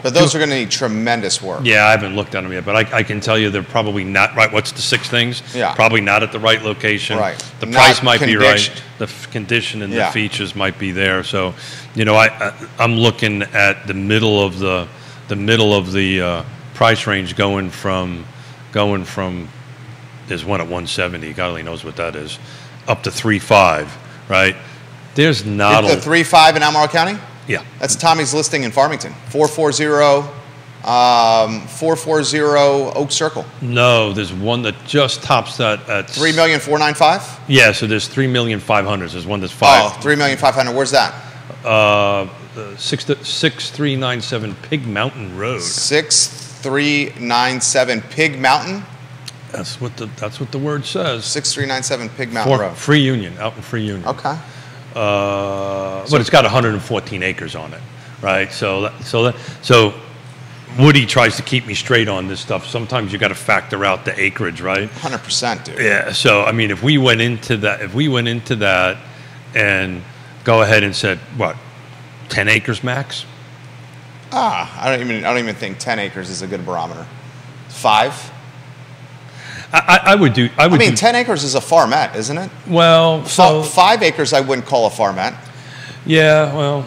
But those are going to need tremendous work. Yeah, I haven't looked at them yet, but I can tell you they're probably not right. What's the 6 things? Yeah. Probably not at the right location. Right. The price might be right. The condition and the features might be there. So, I'm looking at the middle of the price range going from there's one at 170. God only knows what that is, up to 3.5. Right. There's not the 3.5 in Albemarle County. Yeah. That's Tommy's listing in Farmington. 440 Oak Circle. No, there's one that just tops that at $3,495,000. Yeah, so there's 3,500,000. There's one that's 5. Oh, 3,500,000. Where's that? 6397 Pig Mountain Road. 6397 Pig Mountain. That's what the word says. 6397 Pig Mountain Road. Free Union, out in Free Union. Okay. But it's got 114 acres on it, right? So Woody tries to keep me straight on this stuff. Sometimes you got to factor out the acreage, right? 100%, dude. Yeah. So I mean, if we went into that, and go ahead and said what, 10 acres max? I don't even think 10 acres is a good barometer. 5. I would do. 10 acres is a farmette, isn't it? Well, so 5 acres I wouldn't call a farmette. Yeah, well,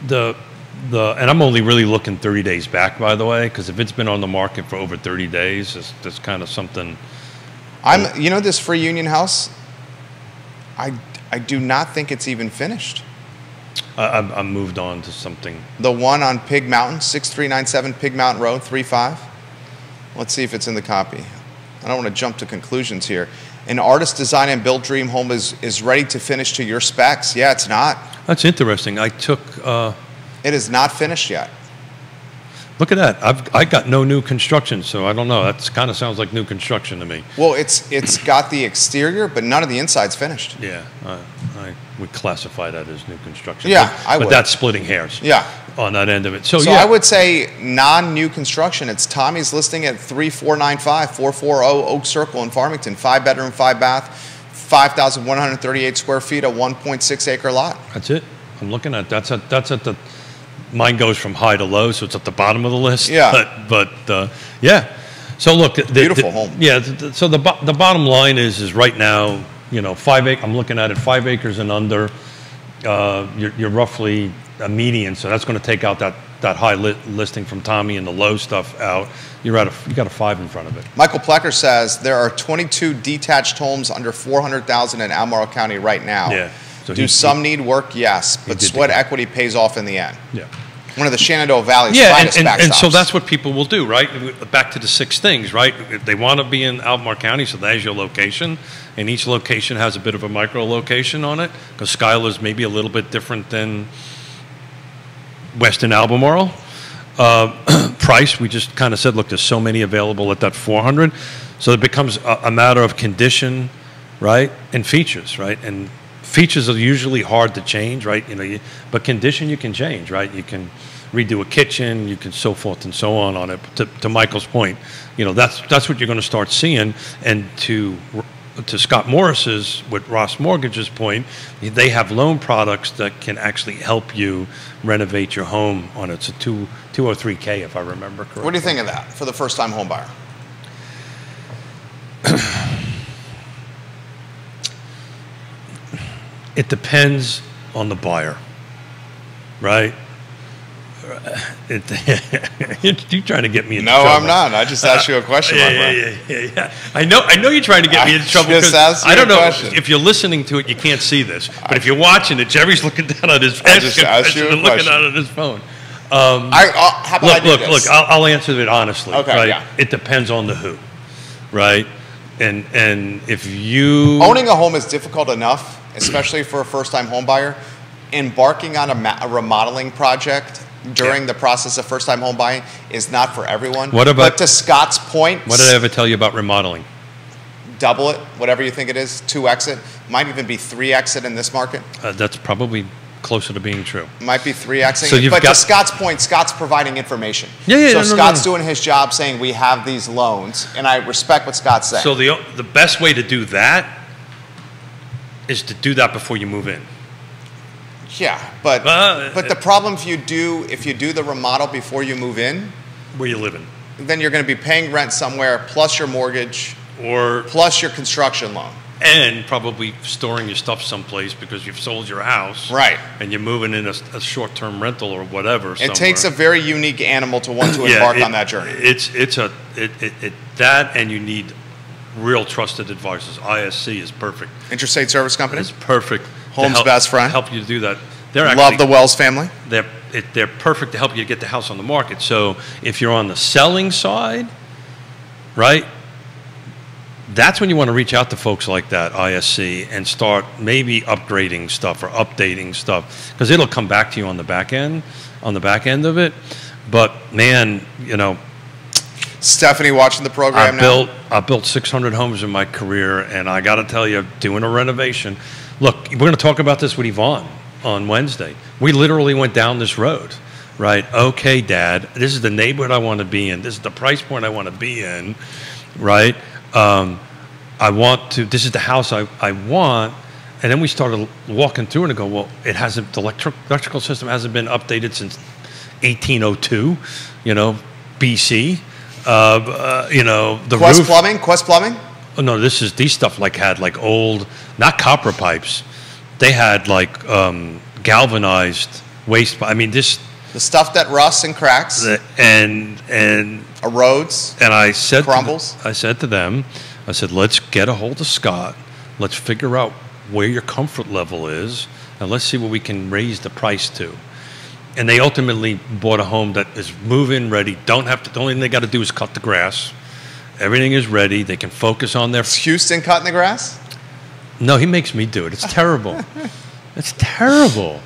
the and I'm only really looking 30 days back, by the way, because if it's been on the market for over 30 days, that's kind of something. This Free Union house, I do not think it's even finished. I'm moved on to something. The one on Pig Mountain, 6397 Pig Mountain Road, 3.5. Let's see if it's in the copy. I don't want to jump to conclusions here. An artist design and build dream home is ready to finish to your specs. Yeah, it's not. That's interesting. It is not finished yet. Look at that. I got no new construction, so I don't know. That kind of sounds like new construction to me. Well, it's got the exterior, but none of the inside's finished. Yeah, I would classify that as new construction. Yeah, I would. But that's splitting hairs. Yeah. On that end of it. So I would say non-new construction. It's Tommy's listing at 3495 440 Oak Circle in Farmington. 5-bedroom, 5-bath, 5,138 square feet, a 1.6 acre lot. That's it. I'm looking at that's at the. Mine goes from high to low, so it's at the bottom of the list. Yeah. But yeah. So look, beautiful home. Yeah. So the bottom line is right now, 5 acres. I'm looking at it 5 acres and under. You're roughly a median, so that's going to take out that high listing from Tommy and the low stuff out. You got a 5 in front of it. Michael Plecker says there are 22 detached homes under 400,000 in Albemarle County right now. Yeah. So Do some need work? Yes, but sweat equity pays off in the end. Yeah. One of the Shenandoah Valley's finest backstops. And so that's what people will do, right? Back to the 6 things, right? If they want to be in Albemarle County, so there's your location, and each location has a bit of a micro location on it, because Schuyler's maybe a little bit different than Western Albemarle. Price, we just kind of said, look, there's so many available at that 400, so it becomes a matter of condition, right, and features, right, and features are usually hard to change, right, but condition you can change, right, you can redo a kitchen, you can so forth and so on it. To Michael's point, that's what you're going to start seeing, and to to Scott Morris's, with Ross Mortgage's point, they have loan products that can actually help you renovate your home on it's a 203K, if I remember correctly. What do you think of that for the first-time home buyer? It depends on the buyer, right? You're trying to get me in trouble. No, I'm not. I just asked you a question, my friend. Yeah. I know you're trying to get me in trouble because I don't know if you're listening to it. You can't see this, but if you're watching it, Jerry's looking down at his I just asked you a and looking down at his phone. How about I do this? Look. I'll answer it honestly. Okay, right? yeah. It depends on the who, right? And if you owning a home is difficult enough, especially for a first-time home buyer. Embarking on a remodeling project during the process of first-time home buying is not for everyone. But to Scott's point, what did I ever tell you about remodeling? Double it, whatever you think it is, 2x it. Might even be 3x it in this market. That's probably closer to being true. Might be 3xing it. But to Scott's point, Scott's providing information. So Scott's doing his job saying we have these loans, and I respect what Scott's saying. So the best way to do that is to do that before you move in. Yeah, but the problem if you do the remodel before you move in, where you living, then you're going to be paying rent somewhere plus your mortgage or plus your construction loan, and probably storing your stuff someplace because you've sold your house, right? And you're moving in a short-term rental or whatever. It takes a very unique animal to want to embark on that journey. That, and you need real trusted advisors. ISC is perfect. Intrastate Service Company? It's perfect. Home's best friend. Help you to do that. Love the Wells family. They're perfect to help you get the house on the market. So if you're on the selling side, right, that's when you want to reach out to folks like that, ISC, and start maybe upgrading stuff or updating stuff, because it'll come back to you on the back end of it. But man, Stephanie watching the program now. I built 600 homes in my career, and I got to tell you, doing a renovation. Look, we're going to talk about this with Yvonne on Wednesday. We literally went down this road, right? Okay, Dad, this is the neighborhood I want to be in. This is the price point I want to be in, right? This is the house I want. And then we started walking through and I go, well, it hasn't, the electrical system hasn't been updated since 1802, BC. The Quest roof. Quest Plumbing? Oh, no, these stuff had old, not copper pipes. They had galvanized waste. I mean, the stuff that rusts and cracks and erodes and crumbles. I said to them, let's get a hold of Scott. Let's figure out where your comfort level is, and let's see what we can raise the price to. And they ultimately bought a home that is move-in ready. The only thing they got to do is cut the grass. Everything is ready. They can focus on their. Is Houston cutting the grass? No, he makes me do it. It's terrible. It's terrible.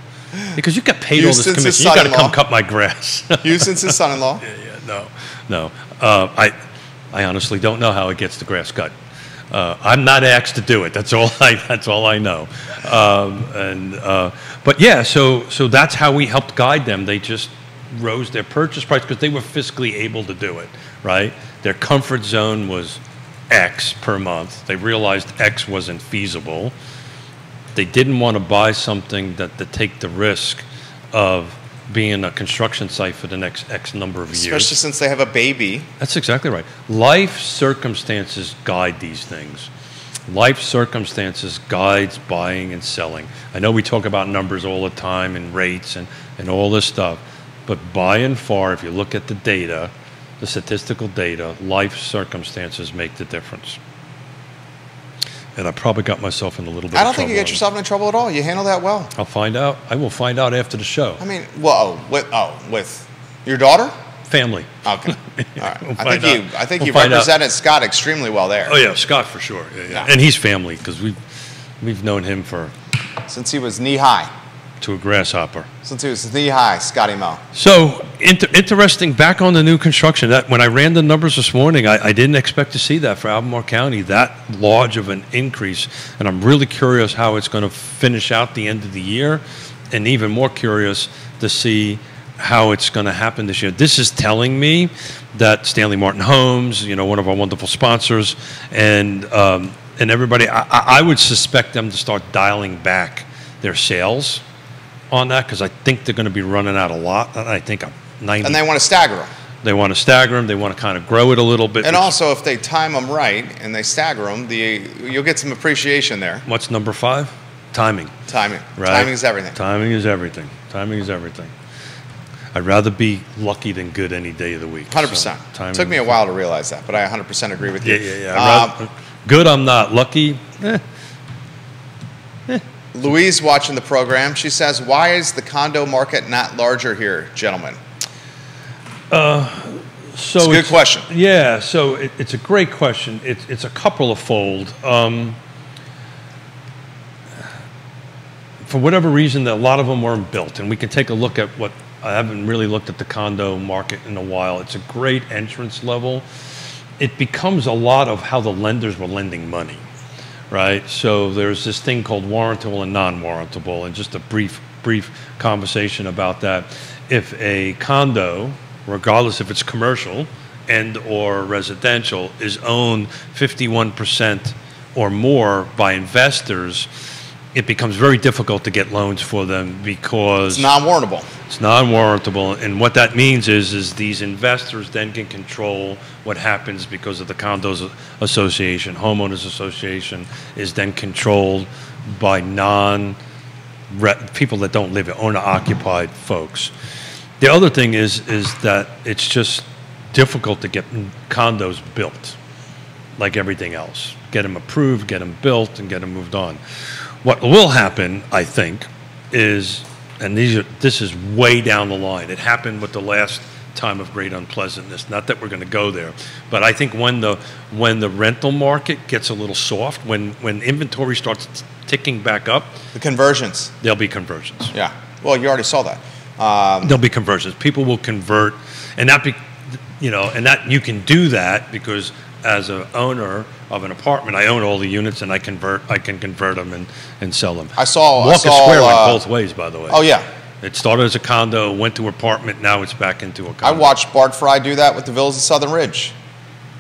Because you got paid all this commission. You got to come cut my grass. Houston's his son-in-law. No. I honestly don't know how it gets the grass cut. I'm not asked to do it. That's all I know. But yeah, so that's how we helped guide them. They just rose their purchase price because they were fiscally able to do it, right? Their comfort zone was X per month. They realized X wasn't feasible. They didn't want to buy something that to take the risk of being a construction site for the next X number of years. Especially since they have a baby. That's exactly right. Life circumstances guide these things. Life circumstances guides buying and selling. I know we talk about numbers all the time and rates and all this stuff, but by and far, if you look at the data, the statistical data, life circumstances make the difference. And I probably got myself in a little bit of trouble. I don't think you get yourself in trouble at all. You handle that well. I'll find out. I will find out after the show. I mean, with your daughter? Family. Okay. All right. I think you represented Scott extremely well there. Oh yeah, Scott for sure. Yeah. And he's family because we've known him since he was knee high. To a grasshopper. Since he was knee high, Scotty Mo. So interesting. Back on the new construction, that when I ran the numbers this morning, I didn't expect to see that for Albemarle County, that large of an increase, and I'm really curious how it's going to finish out the end of the year, and even more curious to see how it's going to happen this year. This is telling me that Stanley Martin Homes, one of our wonderful sponsors, and and everybody, I would suspect them to start dialing back their sales on that because I think they're going to be running out a lot. I think 90. And they want to stagger them. They want to stagger them. They want to kind of grow it a little bit. And also, if they time them right and they stagger them, you'll get some appreciation there. What's number 5? Timing. Timing. Right? Timing is everything. Timing is everything. Timing is everything. I'd rather be lucky than good any day of the week. 100%. So, it took me a while to realize that, but I 100% agree with you. Yeah. Good, I'm not. Lucky, Louise watching the program, she says, why is the condo market not larger here, gentlemen? So it's a good question. Yeah, so it's a great question. It's a couple of fold. For whatever reason, a lot of them weren't built, and we can take a look at what, I haven't really looked at the condo market in a while. It's a great entrance level. It becomes a lot of how the lenders were lending money, right? So there's this thing called warrantable and non-warrantable, and just a brief conversation about that. If a condo, regardless if it's commercial and or residential, is owned 51% or more by investors, it becomes very difficult to get loans for them because it's non-warrantable. It's non-warrantable, and what that means is these investors then can control what happens because of the condos association, homeowners association is then controlled by people that don't live it, owner-occupied folks. The other thing is that it's just difficult to get condos built, like everything else. Get them approved, get them built, and get them moved on. What will happen, I think, is, and this is way down the line. It happened with the last time of great unpleasantness. Not that we're going to go there, but I think when the rental market gets a little soft, when inventory starts ticking back up, the conversions. There'll be conversions. Yeah. Well, you already saw that. There'll be conversions. People will convert, and that you can do that because as an owner of an apartment, I own all the units and I can convert them and sell them. I saw Square went both ways, by the way. Oh yeah. It started as a condo, went to apartment, now it's back into a condo. I watched Bart Fry do that with the villas of Southern Ridge.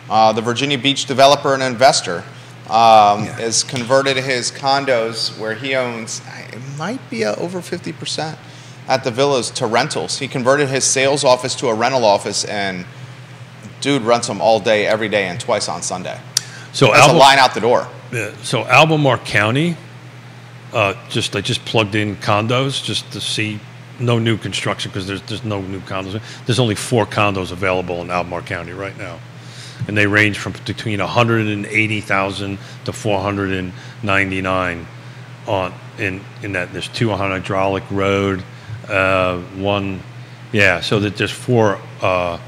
The Virginia Beach developer and investor has converted his condos where he owns, it might be over 50% at the villas to rentals. He converted his sales office to a rental office, and dude rents them all day, every day, and twice on Sunday. So that's a line out the door. Yeah. So Albemarle County, I just plugged in condos just to see, no new construction because there's no new condos. There's only 4 condos available in Albemarle County right now, and they range from between 180,000 to 499 in that. There's 2 on Hydraulic Road, one. Yeah, so that there's 4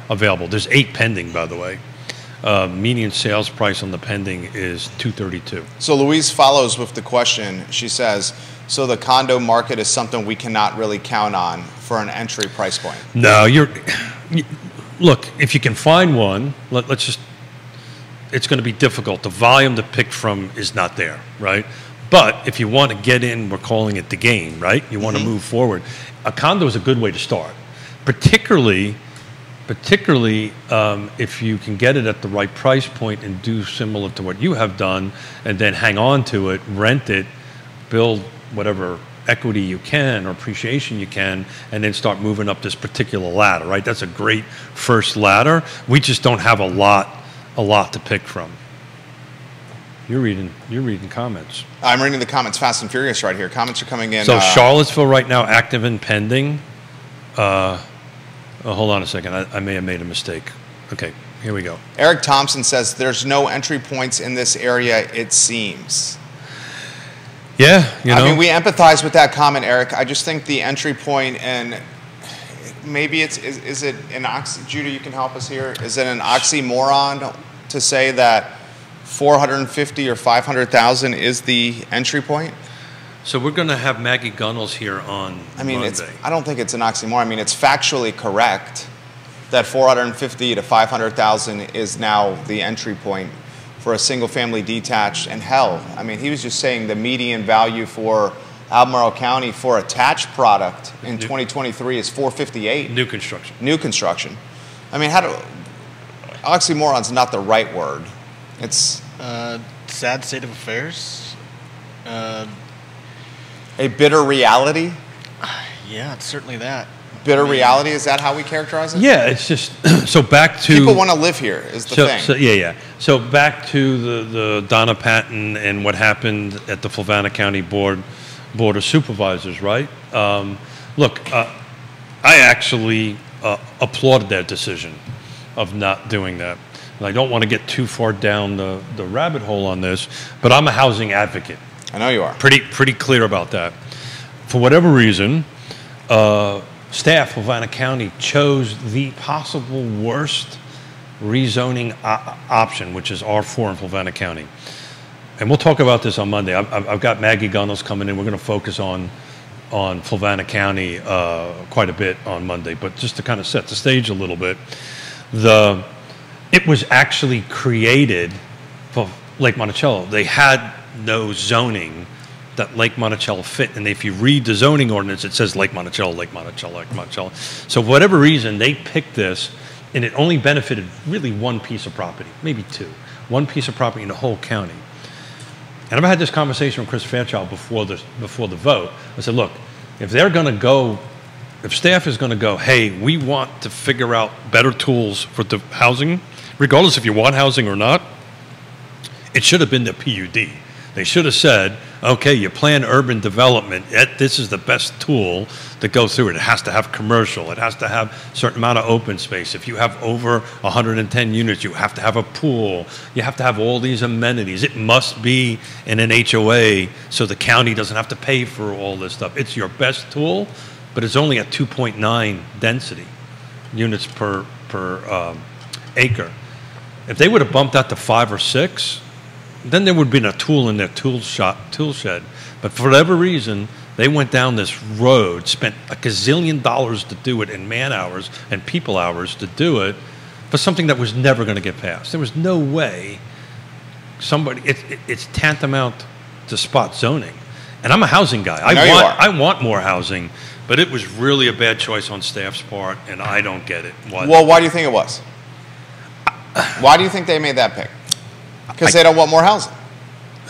available. There's 8 pending, by the way. Median sales price on the pending is $232. So Louise follows with the question. She says, so the condo market is something we cannot really count on for an entry price point. No, look, if you can find one, it's going to be difficult. The volume to pick from is not there, right? But if you want to get in, we're calling it the game, right? You want to move forward. A condo is a good way to start. Particularly if you can get it at the right price point and do similar to what you have done, and then hang on to it, rent it, build whatever equity you can or appreciation you can, and then start moving up this particular ladder, right? That's a great first ladder. We just don't have a lot to pick from. You're reading comments. I'm reading the comments fast and furious right here. Comments are coming in. So Charlottesville right now, active and pending. Hold on a second. I may have made a mistake. Okay, here we go. Eric Thompson says there's no entry points in this area, it seems. Yeah, I mean, we empathize with that comment, Eric. I just think the entry point, and maybe is it an Judah, you can help us here. Is it an oxymoron to say that 450 or 500,000 is the entry point? So we're going to have Maggie Gunnels here on Monday. I don't think it's an oxymoron. I mean, it's factually correct that 450 to 500,000 is now the entry point for a single-family detached. And hell, I mean, he was just saying the median value for Albemarle County for attached product in 2023 is 458. New construction. New construction. I mean, oxymoron's not the right word. It's sad state of affairs. A bitter reality? Yeah, it's certainly that. Bitter reality, is that how we characterize it? Yeah, it's just, so back to... People want to live here, is the thing. Yeah. So back to the Donna Patton and what happened at the Fluvanna County Board of Supervisors, right? Look, I actually applauded that decision of not doing that. And I don't want to get too far down the rabbit hole on this, but I'm a housing advocate. I know you are. Pretty clear about that. For whatever reason, staff of Fluvanna County chose the possible worst rezoning option, which is R4 in Fluvanna County. And we'll talk about this on Monday. I've got Maggie Gunnels coming in. We're going to focus on Fluvanna County quite a bit on Monday. But just to kind of set the stage a little bit, it was actually created for Lake Monticello. They had no zoning that Lake Monticello fit. And if you read the zoning ordinance, it says Lake Monticello, Lake Monticello, Lake Monticello. So for whatever reason, they picked this, and it only benefited really one piece of property, maybe two. One piece of property in the whole county. And I've had this conversation with Chris Fairchild before the vote. I said, look, if they're going to go, if staff is going to go, hey, we want to figure out better tools for the housing, regardless if you want housing or not, it should have been the PUD. They should have said, okay, you plan urban development, this is the best tool to go through it. It has to have commercial. It has to have a certain amount of open space. If you have over 110 units, you have to have a pool. You have to have all these amenities. It must be in an HOA so the county doesn't have to pay for all this stuff. It's your best tool, but it's only at 2.9 density units per acre. If they would have bumped that to 5 or 6, then there would have been a tool in their tool shed. But for whatever reason, they went down this road, spent a gazillion dollars to do it in man hours and people hours to do it for something that was never going to get passed. There was no way it's tantamount to spot zoning. And I'm a housing guy. I want more housing, but it was really a bad choice on staff's part, and I don't get it. Well, why do you think it was? Why do you think they made that pick? Because they don't want more housing.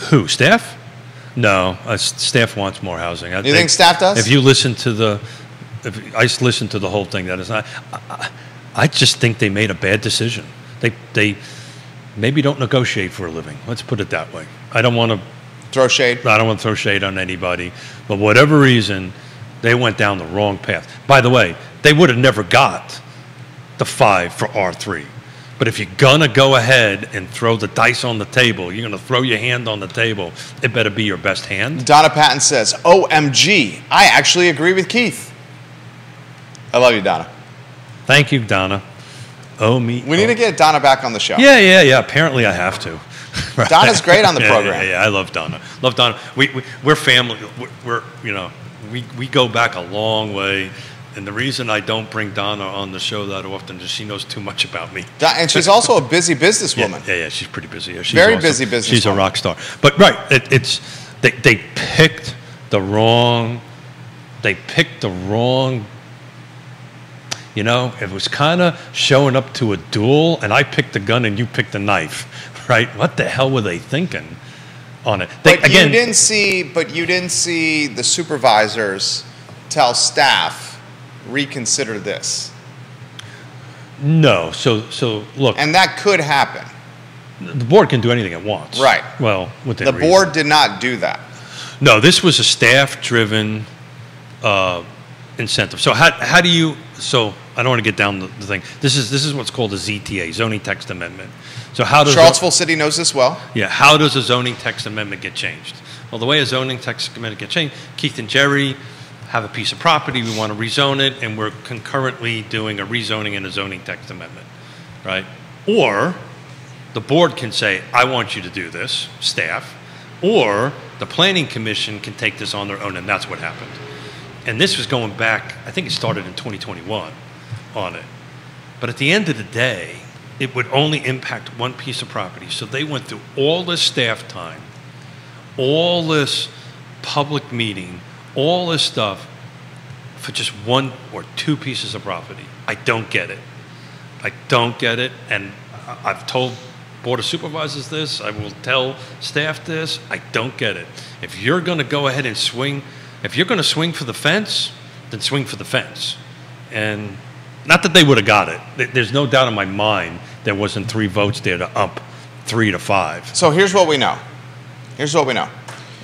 Who, staff? No, staff wants more housing. You think staff does? If you listen to I listened to the whole thing, that is not. I just think they made a bad decision. They maybe don't negotiate for a living. Let's put it that way. I don't want to throw shade. I don't want to throw shade on anybody, but whatever reason, they went down the wrong path. By the way, they would have never got the 5 for R3. But if you're going to go ahead and throw the dice on the table, you're going to throw your hand on the table, it better be your best hand. Donna Patton says, OMG, I actually agree with Keith. I love you, Donna. Thank you, Donna. We need to get Donna back on the show. Yeah. Apparently I have to. Right. Donna's great on the program. Yeah, I love Donna. Love Donna. We're family. We go back a long way. And the reason I don't bring Donna on the show that often is she knows too much about me. And she's also a busy businesswoman. Yeah, she's pretty busy. Yeah, she's very awesome. Busy businesswoman. She's a rock star. But right, they picked the wrong. You know, it was kind of showing up to a duel, and I picked the gun and you picked the knife, right? What the hell were they thinking on it? But you didn't see the supervisors tell staff, reconsider this. No. So look. And that could happen. The board can do anything it wants. Right. Well, within reason. The board did not do that. No, this was a staff-driven incentive. So how do you? So I don't want to get down the thing. This is what's called a ZTA, zoning text amendment. So how does Charlottesville City knows this well? Yeah. How does a zoning text amendment get changed? Well, the way a zoning text amendment gets changed, Keith and Jerry have a piece of property, we want to rezone it, and we're concurrently doing a rezoning and a zoning text amendment, right? Or the board can say, I want you to do this, staff, or the planning commission can take this on their own, and that's what happened. And this was going back, I think it started in 2021 on it. But at the end of the day, it would only impact one piece of property. So they went through all this staff time, all this public meeting, all this stuff for just 1 or 2 pieces of property. I don't get it. And I've told Board of Supervisors this. I will tell staff this. I don't get it. If you're going to go ahead and swing, if you're going to swing for the fence, then swing for the fence. And not that they would have got it. There's no doubt in my mind there wasn't 3 votes there to up 3 to 5. So here's what we know. Here's what we know.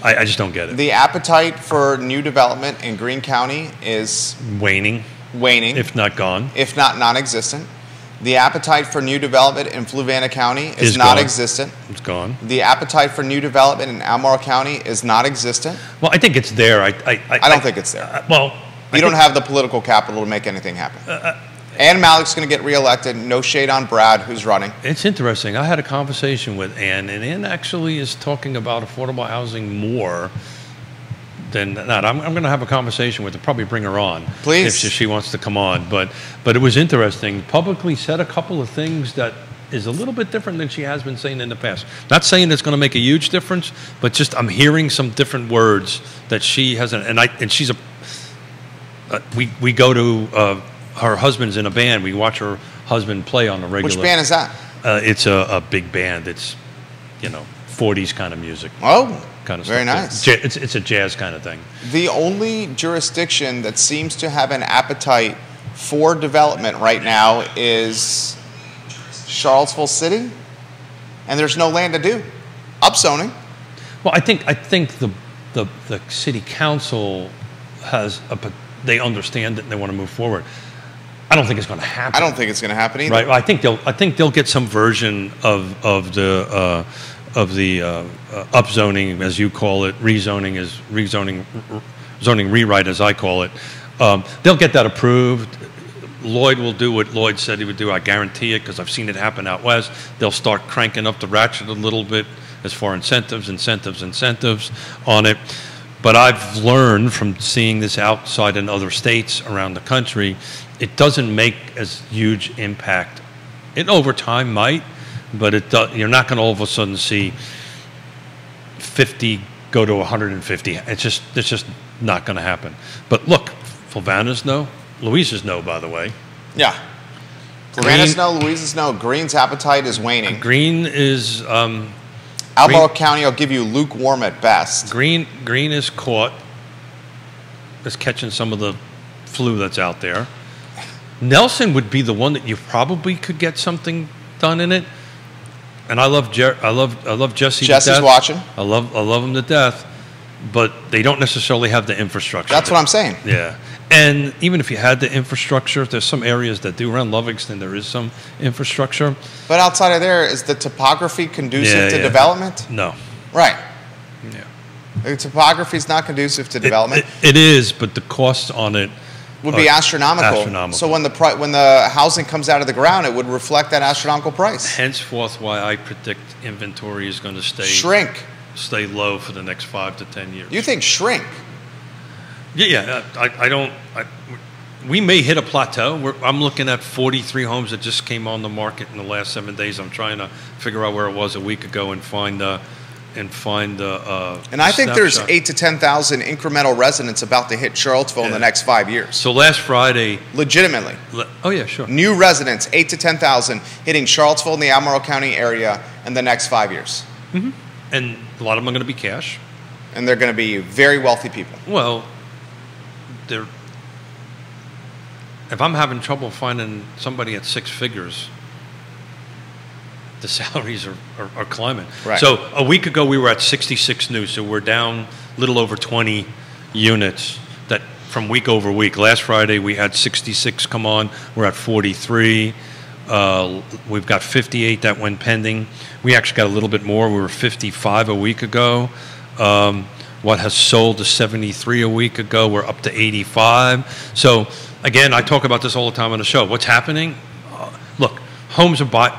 I just don't get it. The appetite for new development in Greene County is Waning, if not gone. if not non-existent. The appetite for new development in Fluvanna County is gone. non-existent. It's gone. The appetite for new development in Albemarle County is not existent. Well, I think it's there. I don't think it's there. You don't have the political capital to make anything happen. Ann Malik's going to get reelected. No shade on Brad, who's running. It's interesting. I had a conversation with Ann, and Ann actually is talking about affordable housing more than not. I'm going to have a conversation with her, probably bring her on. Please. If she wants to come on. But it was interesting. Publicly said a couple of things that is a little bit different than she has been saying in the past. Not saying it's going to make a huge difference, but just I'm hearing some different words that she hasn't. And she's a. We go to. Her husband's in a band. We watch her husband play on the regular. Which band is that? It's a big band. It's, 40s kind of music. Oh, kind of very stuff. nice. It's a jazz kind of thing. The only jurisdiction that seems to have an appetite for development right now is Charlottesville City, and there's no land to do. Upzoning. Well, I think the city council has they understand it and they want to move forward. I don't think it's going to happen. I don't think it's going to happen either. Right. I think they'll get some version of the upzoning, as you call it, zoning rewrite, as I call it. They'll get that approved. Lloyd will do what Lloyd said he would do. I guarantee it, because I've seen it happen out west. They'll start cranking up the ratchet a little bit as far incentives on it. But I've learned from seeing this outside in other states around the country, it doesn't make as huge impact. It over time might, but you're not going to all of a sudden see 50 go to 150. It's just not going to happen. But look, Fluvanna's no, Louisa's no, by the way. Yeah. Fluvanna's no, Louisa's no. Greene's appetite is waning. Greene is... Albemarle County, I'll give you lukewarm at best. Greene is caught as catching some of the flu that's out there. Nelson would be the one that you probably could get something done in it. And I love Jesse. Jesse's watching. I love him to death, but they don't necessarily have the infrastructure. That's what I'm saying. Yeah. And even if you had the infrastructure, there's some areas that do. Around Lovingston, there is some infrastructure. But outside of there, is the topography conducive to development? No. Right. Yeah. The topography is not conducive to development. It is, but the costs on it would be astronomical. So when the housing comes out of the ground, it would reflect that astronomical price. Henceforth, why I predict inventory is going to stay low for the next 5 to 10 years. You think shrink? Yeah. We may hit a plateau. I'm looking at 43 homes that just came on the market in the last 7 days. I'm trying to figure out where it was a week ago and find. And I think there's 8,000 to 10,000 incremental residents about to hit Charlottesville in the next 5 years. So last Friday, legitimately. Oh yeah, sure. New residents, 8,000 to 10,000, hitting Charlottesville in the Albemarle County area in the next 5 years. Mm-hmm. And a lot of them are going to be cash. And they're going to be very wealthy people. Well, if I'm having trouble finding somebody at 6 figures, the salaries are climbing. Right. So a week ago we were at 66 new, so we're down a little over 20 units that from week over week. Last Friday we had 66 come on. We're at 43. We've got 58 that went pending. We actually got a little bit more. We were 55 a week ago. What has sold to 73 a week ago, we're up to 85. So again, I talk about this all the time on the show. What's happening? Look,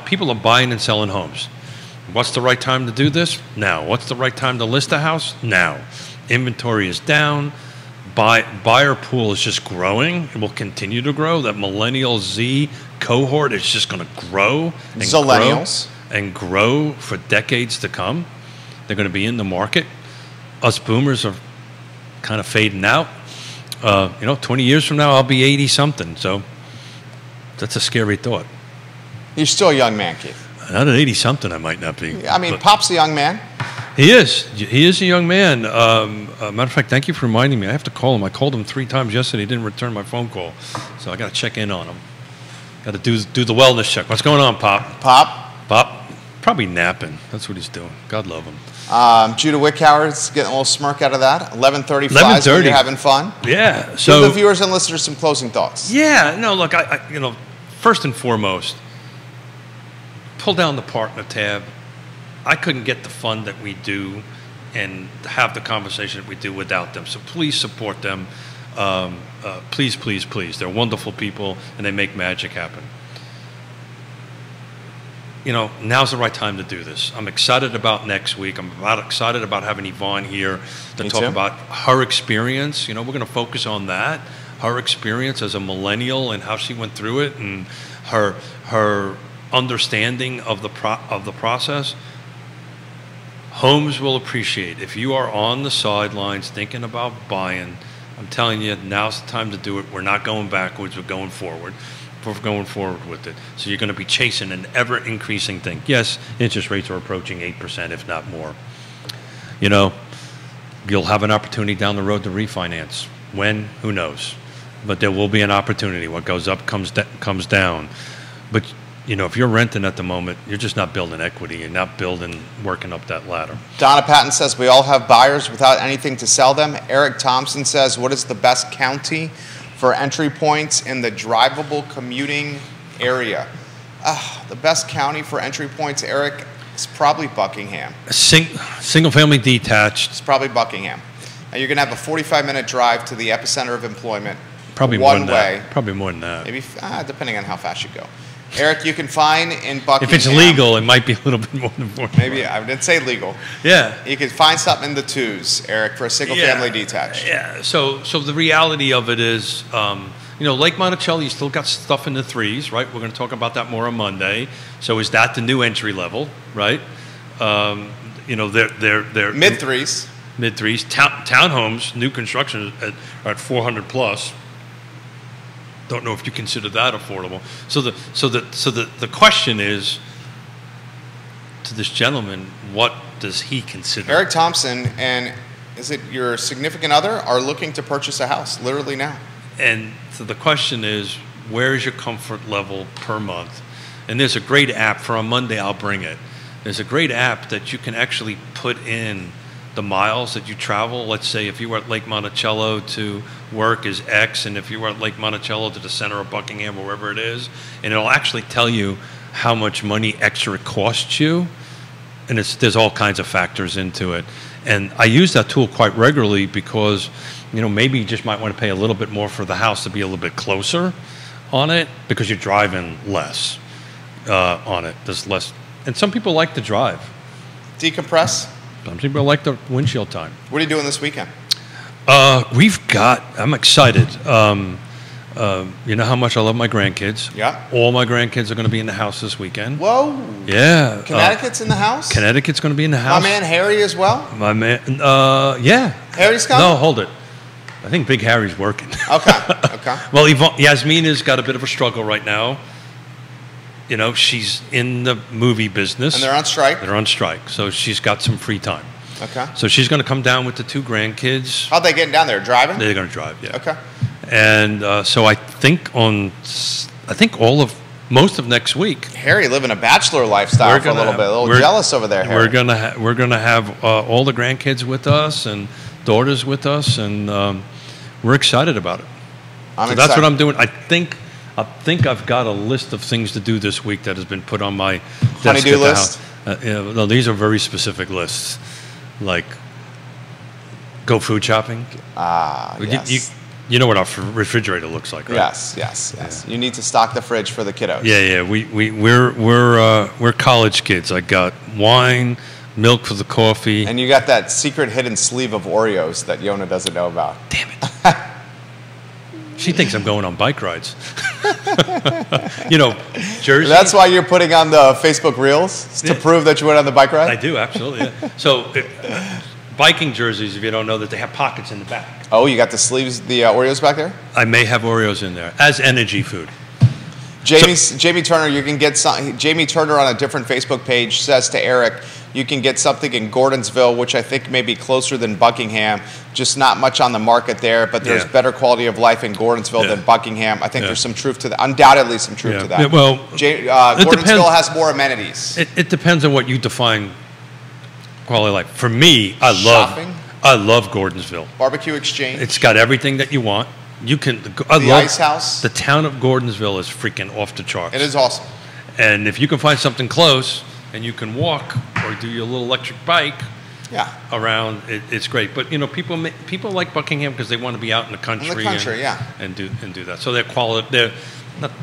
people are buying and selling homes. What's the right time to do this? Now. What's the right time to list a house? Now. Inventory is down. Buyer pool is just growing. It will continue to grow. That Millennial Z cohort is just going to grow and grow for decades to come. They're going to be in the market. Us boomers are kind of fading out. 20 years from now, I'll be 80-something. So that's a scary thought. You're still a young man, Keith. Not at 80-something, I might not be. I mean, Pop's a young man. He is. He is a young man. Matter of fact, thank you for reminding me. I have to call him. I called him 3 times yesterday. He didn't return my phone call. So I got to check in on him. Got to do the wellness check. What's going on, Pop? Pop? Probably napping. That's what he's doing. God love him. Judah Wickhauer's getting a little smirk out of that. 11:35. You're having fun. Yeah. So give the viewers and listeners some closing thoughts. Yeah. No, look, I first and foremost, pull down the partner tab. I couldn't get the fun that we do and have the conversation that we do without them. So please support them. Please, please, please. They're wonderful people, and they make magic happen. Now's the right time to do this. I'm excited about next week. I'm excited about having Yvonne here to talk about her experience. We're going to focus on that, her experience as a millennial and how she went through it, and her understanding of the process. Homes will appreciate. If you are on the sidelines thinking about buying, I'm telling you, now's the time to do it. We're not going backwards. We're going forward. We're going forward with it. So you're going to be chasing an ever-increasing thing. Yes, interest rates are approaching 8%, if not more. You'll have an opportunity down the road to refinance. When? Who knows? But there will be an opportunity. What goes up comes down. But if you're renting at the moment, you're just not building equity. You're not working up that ladder. Donna Patton says, we all have buyers without anything to sell them. Eric Thompson says, what is the best county for entry points in the drivable commuting area? The best county for entry points, Eric, is probably Buckingham. Single-family detached. It's probably Buckingham. Now, you're going to have a 45-minute drive to the epicenter of employment. Probably one more than way. That. Probably more than that. Maybe, depending on how fast you go. Eric, you can find in Buckingham. If it's legal, it might be a little bit more than 40. Maybe, I didn't say legal. Yeah. You can find something in the 2s, Eric, for a single-family detached. Yeah. So the reality of it is, Lake Monticello, you still got stuff in the 3s, right? We're going to talk about that more on Monday. So is that the new entry level, right? They're mid-3s. Mid-3s. Townhomes, new construction are at 400 plus. Don't know if you consider that affordable. So the question is to this gentleman, what does he consider? Eric Thompson and is it your significant other are looking to purchase a house literally now. And so the question is, where is your comfort level per month? And there's a great app for on Monday. I'll bring it. There's a great app that you can actually put in the miles that you travel. Let's say if you were at Lake Monticello to work is X, and if you were at Lake Monticello to the center of Buckingham or wherever it is, and it'll actually tell you how much money extra it costs you, and there's all kinds of factors into it. And I use that tool quite regularly because, maybe you just might want to pay a little bit more for the house to be a little bit closer on it because you're driving less on it. There's less, and some people like to drive. Decompress. Some people like the windshield time. What are you doing this weekend? I'm excited. You know how much I love my grandkids. Yeah. All my grandkids are going to be in the house this weekend. Whoa. Yeah. Connecticut's in the house? Connecticut's going to be in the house. My man Harry as well? My man, yeah. Harry's coming? No, hold it. I think Big Harry's working. Okay. Well, Yasmina's got a bit of a struggle right now. She's in the movie business. And they're on strike? They're on strike. So she's got some free time. Okay. So she's going to come down with the 2 grandkids. How'd they get down there? Driving? They're going to drive, yeah. Okay. And so I think most of next week. Harry living a bachelor lifestyle for a little bit. A little jealous over there, Harry. We're gonna have all the grandkids with us and daughters with us, and we're excited about it. That's what I'm doing. I think I've got a list of things to do this week that has been put on my desk honeydew list. No, these are very specific lists, like go food shopping. Yes. You know what our refrigerator looks like, right? Yes. Yeah. You need to stock the fridge for the kiddos. Yeah. We're college kids. I got wine, milk for the coffee, and you got that secret hidden sleeve of Oreos that Yonna doesn't know about. Damn it! She thinks I'm going on bike rides. Jersey. That's why you're putting on the Facebook Reels to prove that you went on the bike ride. I do, absolutely. Yeah. So. Biking jerseys, if you don't know that, they have pockets in the back. Oh, you got the sleeves, the Oreos back there? I may have Oreos in there as energy food. Jamie Turner, you can get some. Jamie Turner on a different Facebook page says to Eric, you can get something in Gordonsville, which I think may be closer than Buckingham. Just not much on the market there, but there's better quality of life in Gordonsville than Buckingham. I think there's some truth to that. Undoubtedly, some truth to that. Yeah, well, Gordonsville has more amenities. It depends on what you define quality of life. For me, I love Gordonsville. Barbecue Exchange. It's got everything that you want. You can. The Ice House. The town of Gordonsville is freaking off the charts. It is awesome. And if you can find something close and you can walk or do your little electric bike around, it's great. But people like Buckingham because they want to be out in the country. And do that. So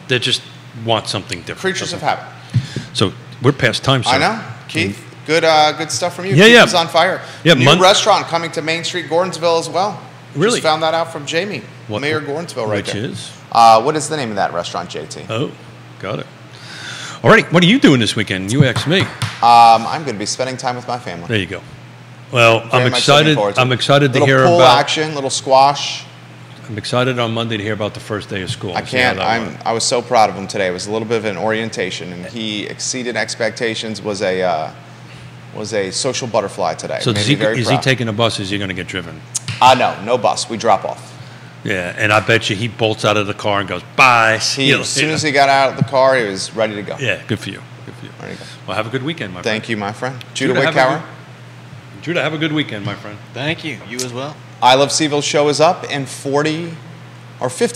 they just want something different. Creatures of habit. So we're past time, sir. I know, Keith. Good stuff from you. Yeah, Keith is on fire. Yeah, new restaurant coming to Main Street, Gordonsville as well. Really? Just found that out from Jamie, Mayor Gordonsville, right there. Which is? What is the name of that restaurant, JT? Oh, got it. All right, what are you doing this weekend? You asked me. I'm going to be spending time with my family. There you go. Well, I'm excited. I'm excited to hear little pool about action, little squash. I'm excited on Monday to hear about the first day of school. I can't. I was so proud of him today. It was a little bit of an orientation, and he exceeded expectations. Was a social butterfly today. So is he taking a bus? Or is he going to get driven? No bus. We drop off. Yeah, and I bet you he bolts out of the car and goes, bye. As soon as he got out of the car, he was ready to go. Yeah, good for you. There you go. Well, have a good weekend, my friend. Thank you, my friend. Judah Wickauer. Judah, have a good weekend, my friend. Thank you. You as well. I Love CVille show is up in 50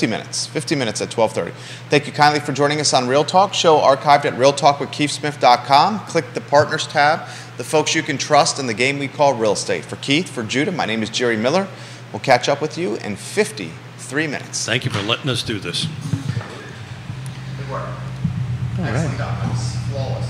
minutes. 50 minutes at 12:30. Thank you kindly for joining us on Real Talk. Show archived at realtalkwithkeithsmith.com. Click the Partners tab. The folks you can trust in the game we call real estate. For Keith, for Judah, my name is Jerry Miller. We'll catch up with you in 53 minutes. Thank you for letting us do this. Good work. Excellent job. That was flawless.